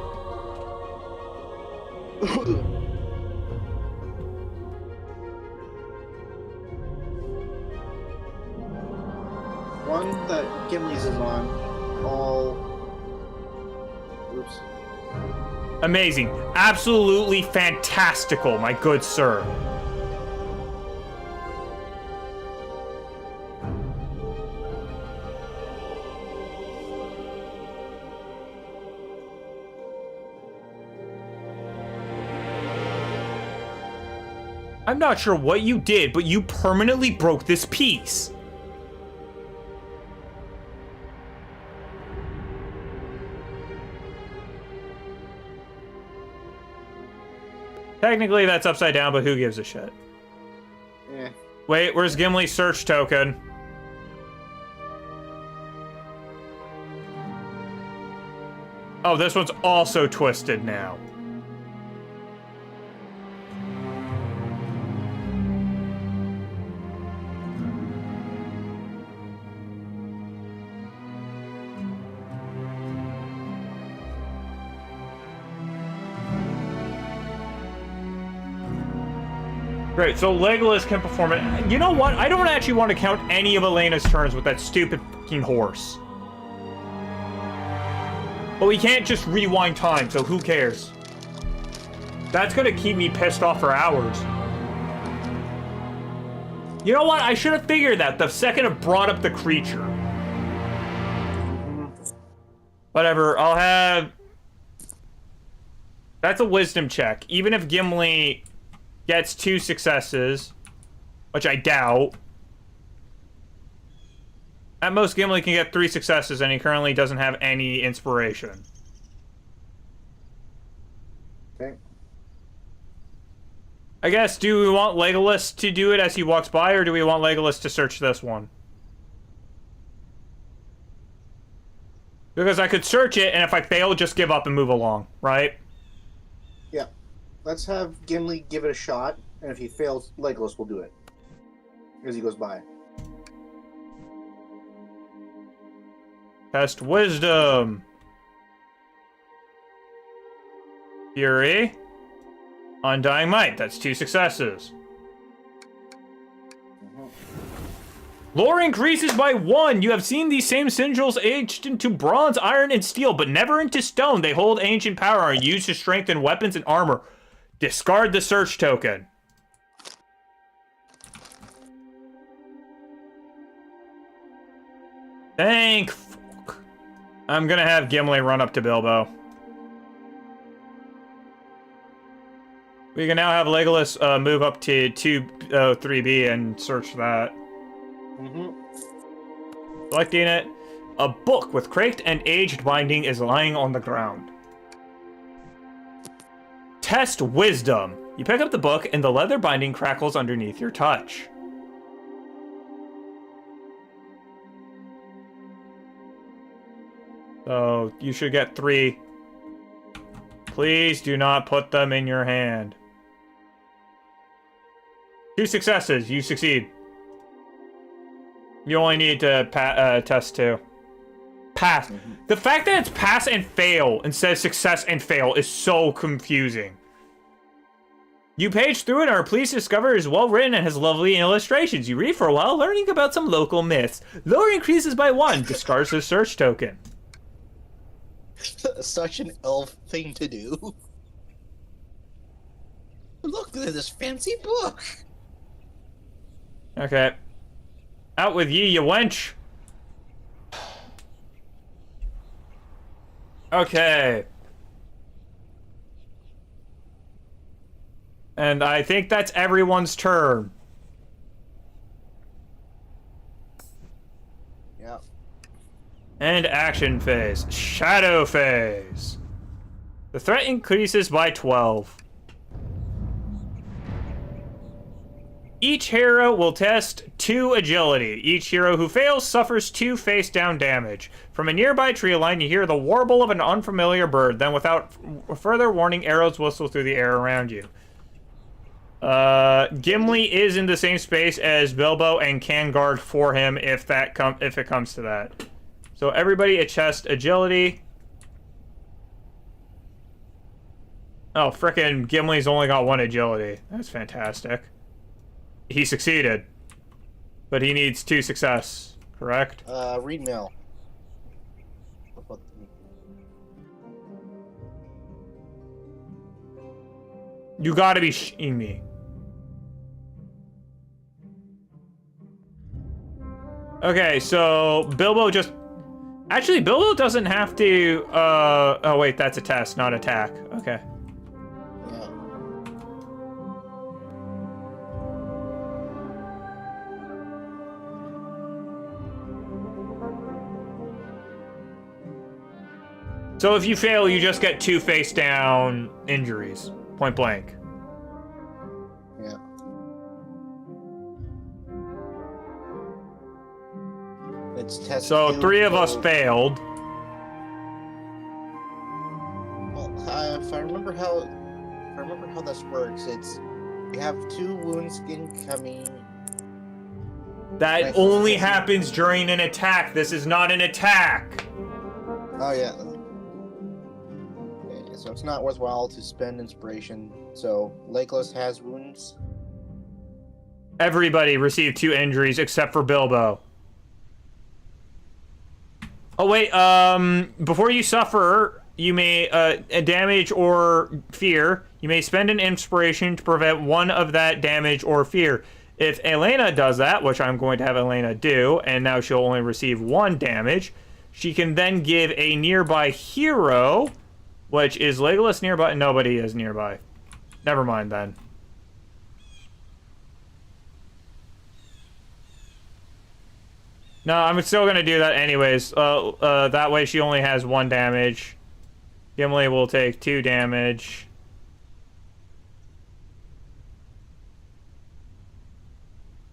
One that Gimli's is on. All. Oops. Amazing. Absolutely fantastical, my good sir. I'm not sure what you did, but you permanently broke this piece. Technically, that's upside down, but who gives a shit? Yeah. Wait, where's Gimli's search token? Oh, this one's also twisted now. Great, so Legolas can perform it. You know what? I don't actually want to count any of Elena's turns with that stupid fucking horse. But we can't just rewind time, so who cares? That's gonna keep me pissed off for hours. You know what? I should have figured that the second I brought up the creature. Whatever, I'll have... That's a wisdom check. Even if Gimli gets 2 successes, which I doubt. At most, Gimli can get 3 successes, and he currently doesn't have any inspiration. Okay. I guess, do we want Legolas to do it as he walks by, or do we want Legolas to search this one? Because I could search it, and if I fail, just give up and move along, right? Yeah. Let's have Gimli give it a shot, and if he fails, Legolas will do it. As he goes by. Test wisdom. Fury. Undying Might. That's 2 successes. Lore increases by 1. You have seen these same sigils aged into bronze, iron, and steel, but never into stone. They hold ancient power and are used to strengthen weapons and armor. Discard the search token. Thank fuck. I'm gonna have Gimli run up to Bilbo. We can now have Legolas move up to 3B and search that. Selecting it. A book with cracked and aged binding is lying on the ground. Test wisdom. You pick up the book and the leather binding crackles underneath your touch. So you should get 3. Please do not put them in your hand. 2 successes. You succeed. You only need to test 2. Pass. The fact that it's pass and fail instead of success and fail is so confusing. You page through it and are pleased to discover it is well written and has lovely illustrations. You read for a while, learning about some local myths. Lore increases by 1. Discards the search token. Such an elf thing to do. Look at this fancy book. Okay. Out with ye, you wench. Okay. And I think that's everyone's turn. Yeah. And action phase. Shadow phase. The threat increases by 12. Each hero will test 2 agility. Each hero who fails suffers 2 face-down damage. From a nearby tree line, you hear the warble of an unfamiliar bird. Then, without further warning, arrows whistle through the air around you. Gimli is in the same space as Bilbo and can guard for him if it comes to that. So everybody attest agility. Oh, frickin' Gimli's only got 1 agility. That's fantastic. He succeeded. But he needs 2 success, correct? Read mail. You gotta be shitting me. Okay, so Bilbo just... Actually, Bilbo doesn't have to... Oh, wait, that's a test, not attack. Okay. Yeah. So if you fail, you just get 2 face-down injuries. Point blank. Yeah. It's test. So 2, 3 of us failed. Well, if I remember how this works, it's you have 2 wounds incoming. That only happens during an attack. This is not an attack. Oh yeah. Okay, so it's not worthwhile to spend inspiration. So Legolas has wounds. Everybody received 2 injuries except for Bilbo. Oh wait, before you suffer, you may a damage or fear. You may spend an inspiration to prevent one of that damage or fear. If Elena does that, which I'm going to have Elena do, and now she'll only receive 1 damage, she can then give a nearby hero, which is Legolas nearby. Nobody is nearby. Never mind then. No, I'm still gonna do that anyways. That way she only has 1 damage. Gimli will take 2 damage.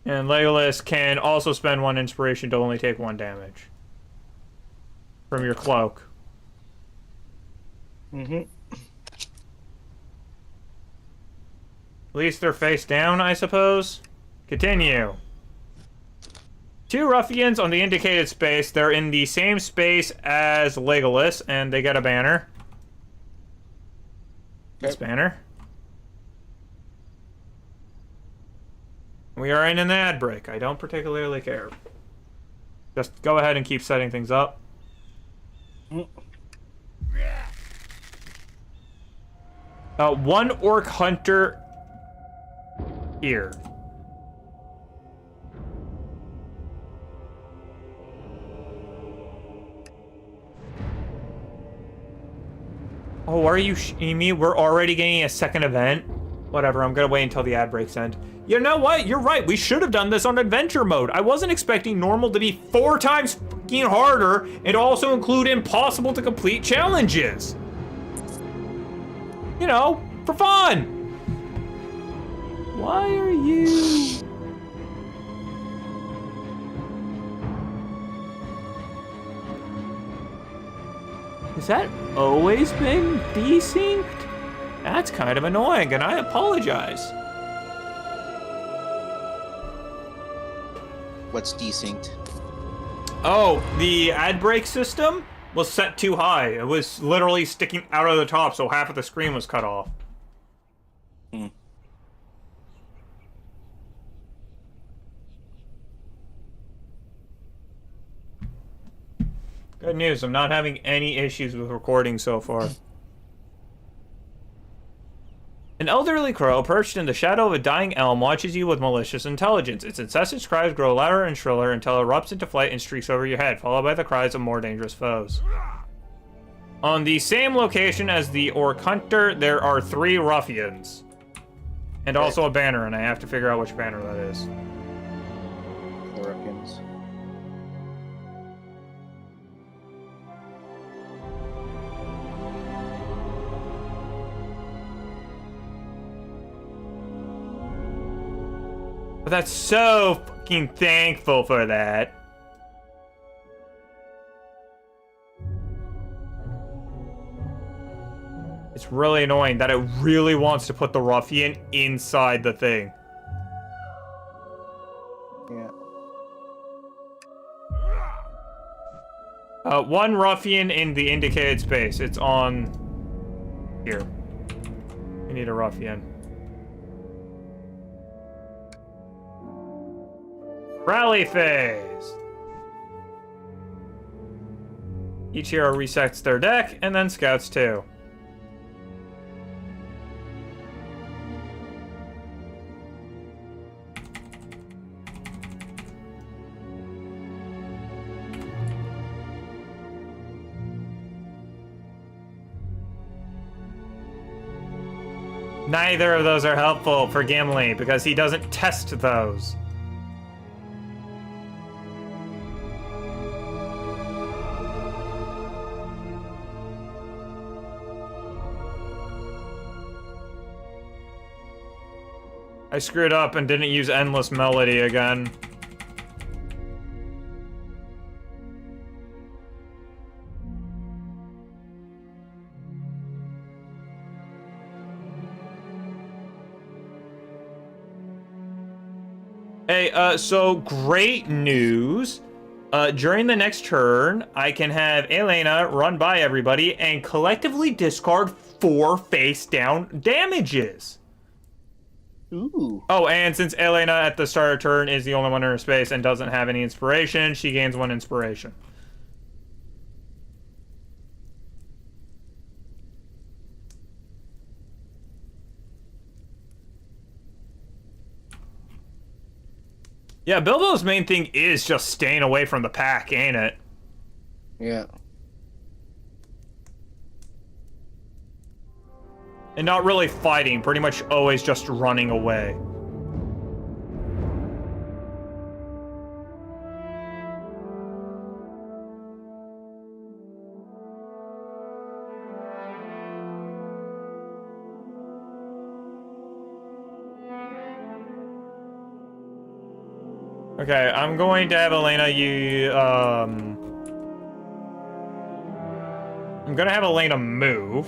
And Legolas can also spend 1 inspiration to only take 1 damage. From your cloak. Mm-hmm. At least they're face down, I suppose. Continue. 2 ruffians on the indicated space. They're in the same space as Legolas, and they get a banner. This banner. We are in an ad break. I don't particularly care. Just go ahead and keep setting things up. One orc hunter here. Oh, are you me? We're already getting a second event? Whatever, I'm gonna wait until the ad breaks end. You know what? You're right. We should have done this on adventure mode. I wasn't expecting normal to be 4 times fucking harder and also include impossible to complete challenges. You know, for fun. Why are you... Has that always been desynced? That's kind of annoying, and I apologize. What's desynced? Oh, the ad break system was set too high. It was literally sticking out of the top, so half of the screen was cut off. Hmm. Good news, I'm not having any issues with recording so far. An elderly crow perched in the shadow of a dying elm watches you with malicious intelligence. Its incessant cries grow louder and shriller until it erupts into flight and streaks over your head, followed by the cries of more dangerous foes. On the same location as the orc hunter, there are 3 ruffians. And also a banner, and I have to figure out which banner that is. The ruffians. But that's so fucking thankful for that. It's really annoying that it really wants to put the ruffian inside the thing. Yeah. 1 ruffian in the indicated space. It's on... here. We need a ruffian. Rally phase! Each hero resets their deck, and then scouts too. Neither of those are helpful for Gimli, because he doesn't test those. I screwed up and didn't use Endless Melody again. Hey, so great news. During the next turn, I can have Elena run by everybody and collectively discard 4 face-down damages. Ooh. Oh, and since Elena at the start of turn is the only one in her space and doesn't have any inspiration, she gains 1 inspiration. Yeah, Bilbo's main thing is just staying away from the pack, ain't it? Yeah. And not really fighting, pretty much always just running away. Okay, I'm going to have Elena, I'm gonna have Elena move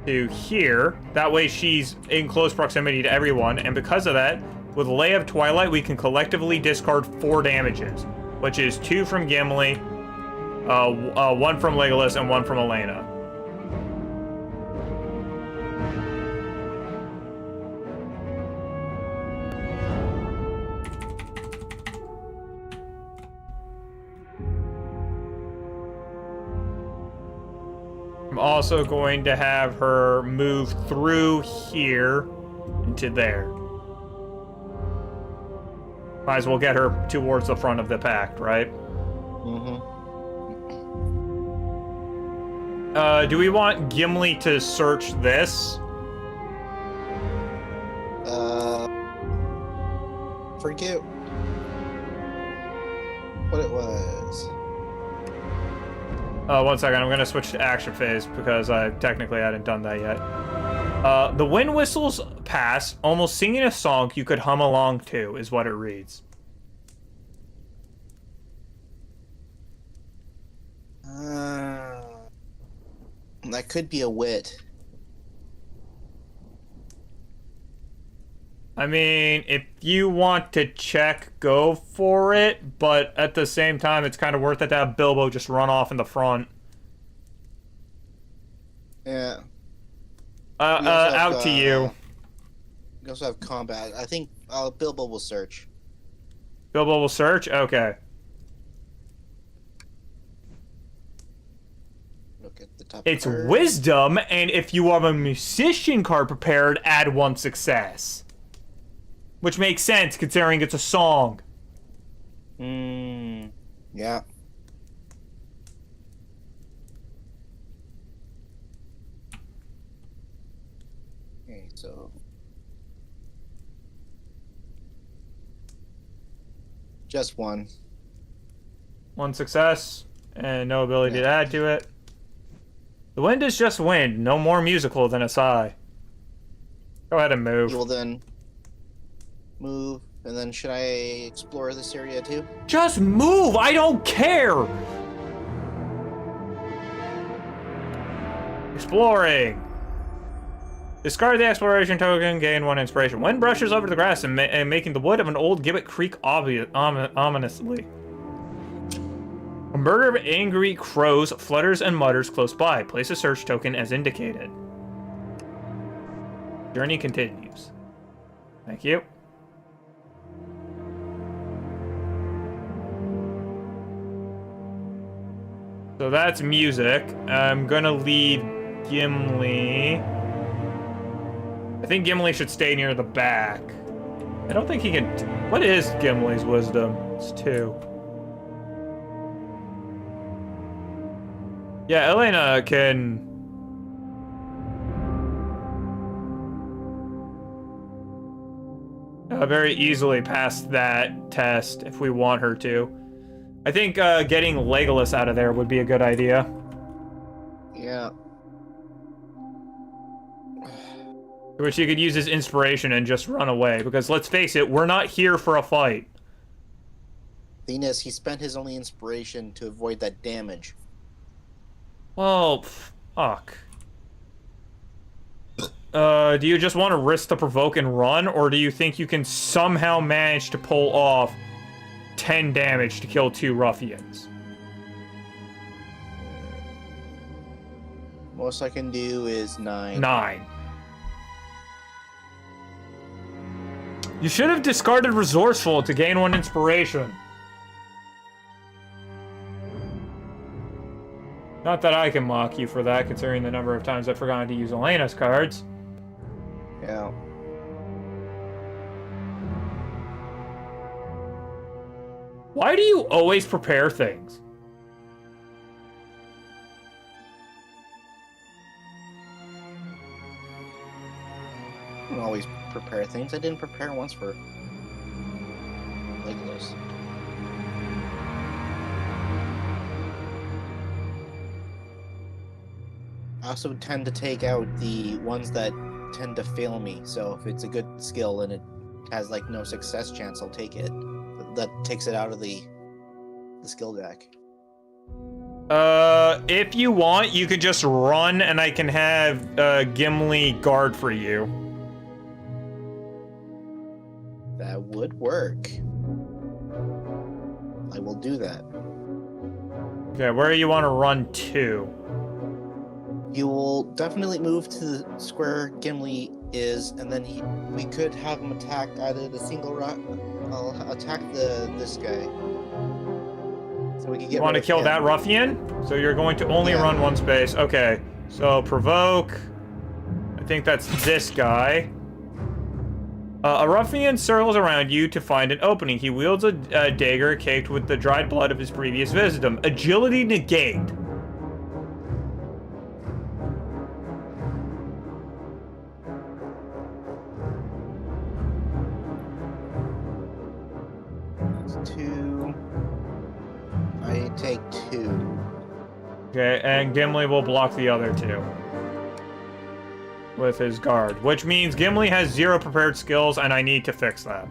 to here. That way she's in close proximity to everyone, and because of that, with Lay of Twilight, we can collectively discard 4 damages, which is 2 from Gimli, 1 from Legolas, and 1 from Elena. I'm also going to have her move through here into there. Might as well get her towards the front of the pack, right? Do we want Gimli to search this? Forget what it was. 1 second, I'm gonna switch to action phase because I technically hadn't done that yet. The wind whistles pass, almost singing a song you could hum along to, is what it reads. That could be a wit. I mean, if you want to check, go for it, but at the same time, it's kind of worth it to have Bilbo just run off in the front. Yeah. Out to you. We also have combat. I think Bilbo will search. Bilbo will search? Okay. Look at the top. It's card. wisdom, and if you have a musician card prepared, add 1 success. Which makes sense, considering it's a song. Yeah. Okay, so... Just 1. 1 success, and no ability to add to it. The wind is just wind, no more musical than a sigh. Go ahead and move. You will then move, and then should I explore this area too? Just move! I don't care! Exploring. Discard the exploration token, gain 1 inspiration. Wind brushes over the grass and making the wood of an old gibbet creak ominously. A murder of angry crows flutters and mutters close by. Place a search token as indicated. Journey continues. Thank you. So that's music. I'm gonna leave Gimli. I think Gimli should stay near the back. I don't think he can... What is Gimli's wisdom? It's 2. Yeah, Elena can... very easily pass that test if we want her to. I think getting Legolas out of there would be a good idea. Yeah. Which he could use his inspiration and just run away. Because let's face it, we're not here for a fight. Thing is, he spent his only inspiration to avoid that damage. Well, fuck. Do you just want to risk the provoke and run? Or do you think you can somehow manage to pull off 10 damage to kill 2 ruffians? Most I can do is 9. 9. You should have discarded Resourceful to gain 1 inspiration. Not that I can mock you for that, considering the number of times I've forgotten to use Elena's cards. Yeah. Why do you always prepare things? I don't always prepare things. I didn't prepare once for Legolas. I also tend to take out the ones that tend to fail me. So if it's a good skill and it has like no success chance, I'll take it. That takes it out of the skill deck. If you want, you could just run and I can have Gimli guard for you. That would work. I will do that. Okay, where do you want to run to? You will definitely move to the square Gimli is, and then we could have him attack either the single rock. I'll attack this guy. So we can get. You want to kill that ruffian? So you're going to only run 1 space. Okay, so provoke. I think that's this guy. A ruffian circles around you to find an opening. He wields a dagger caked with the dried blood of his previous victim. Agility negate. That's 2. I take 2. Okay, and Gimli will block the other 2. With his guard, which means Gimli has 0 prepared skills, and I need to fix that.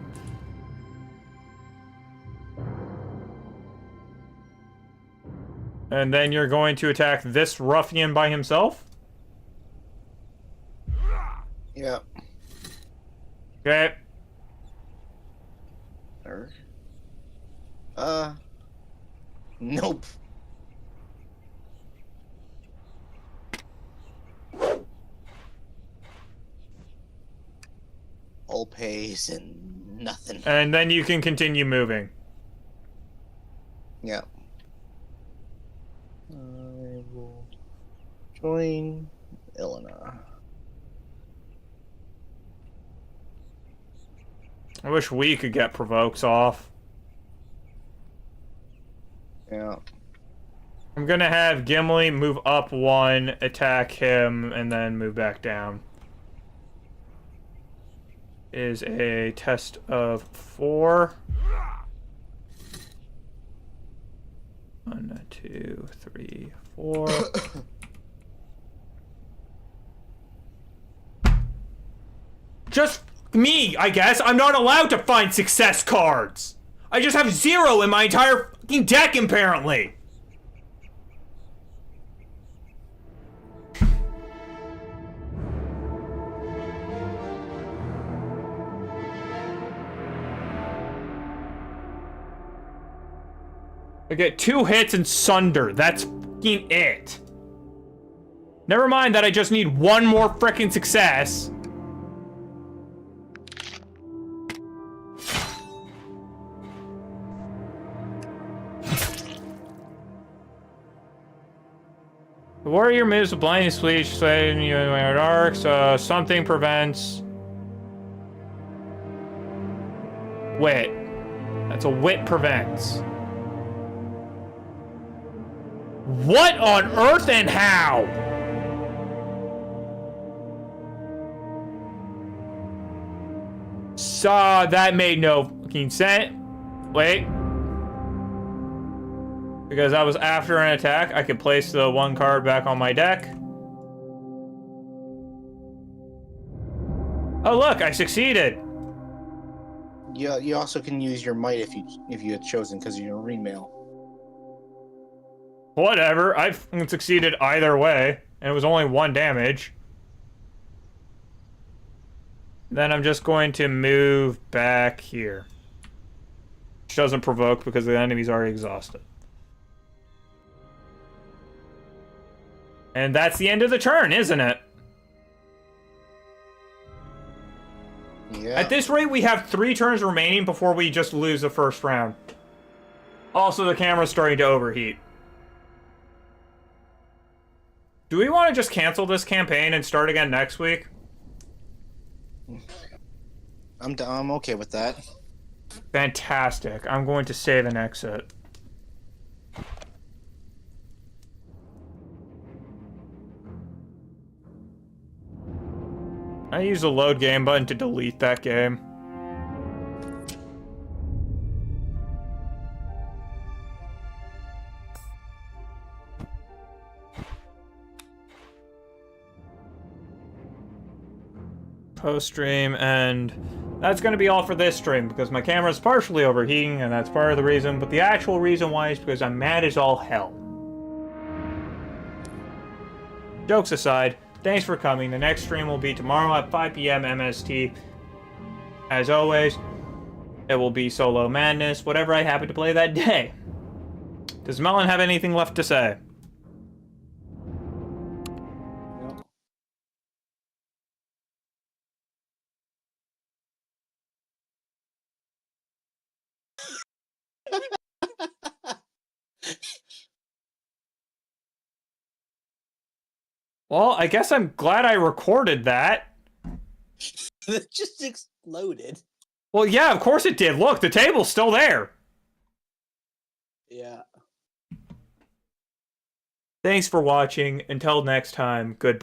And then you're going to attack this ruffian by himself? Yeah. Okay. Nope. All pays and nothing. And then you can continue moving. Yeah. I will join Elena. I wish we could get provokes off. Yeah. I'm gonna have Gimli move up 1, attack him, and then move back down. Is a test of 4. 1, 2, 3, 4. Just me, I guess. I'm not allowed to find success cards. I just have 0 in my entire fucking deck, apparently. I get 2 hits and Sunder. That's fucking it. Never mind that I just need 1 more frickin' success. The warrior moves with blinding speech, saying you are dark, so something prevents wit. That's a wit prevents. What on earth and how? So that made no fucking sense. Wait. Because that was after an attack, I could place the 1 card back on my deck. Oh look, I succeeded. Yeah, you also can use your might if you had chosen because you're a remail. Whatever, I succeeded either way, and it was only 1 damage. Then I'm just going to move back here. Which doesn't provoke because the enemy's already exhausted. And that's the end of the turn, isn't it? Yeah. At this rate, we have 3 turns remaining before we just lose the first round. Also, the camera's starting to overheat. Do we want to just cancel this campaign and start again next week? I'm okay with that. Fantastic. I'm going to save and exit. I use the load game button to delete that game. Post stream, and that's going to be all for this stream because my camera's partially overheating, and that's part of the reason, but the actual reason why is because I'm mad as all hell. Jokes aside, thanks for coming. The next stream will be tomorrow at 5 p.m. MST. As always, it will be Solo Madness, whatever I happen to play that day. Does Mellon have anything left to say? Well, I guess I'm glad I recorded that. It just exploded. Well, yeah, of course it did. Look, the table's still there. Yeah. Thanks for watching. Until next time, goodbye.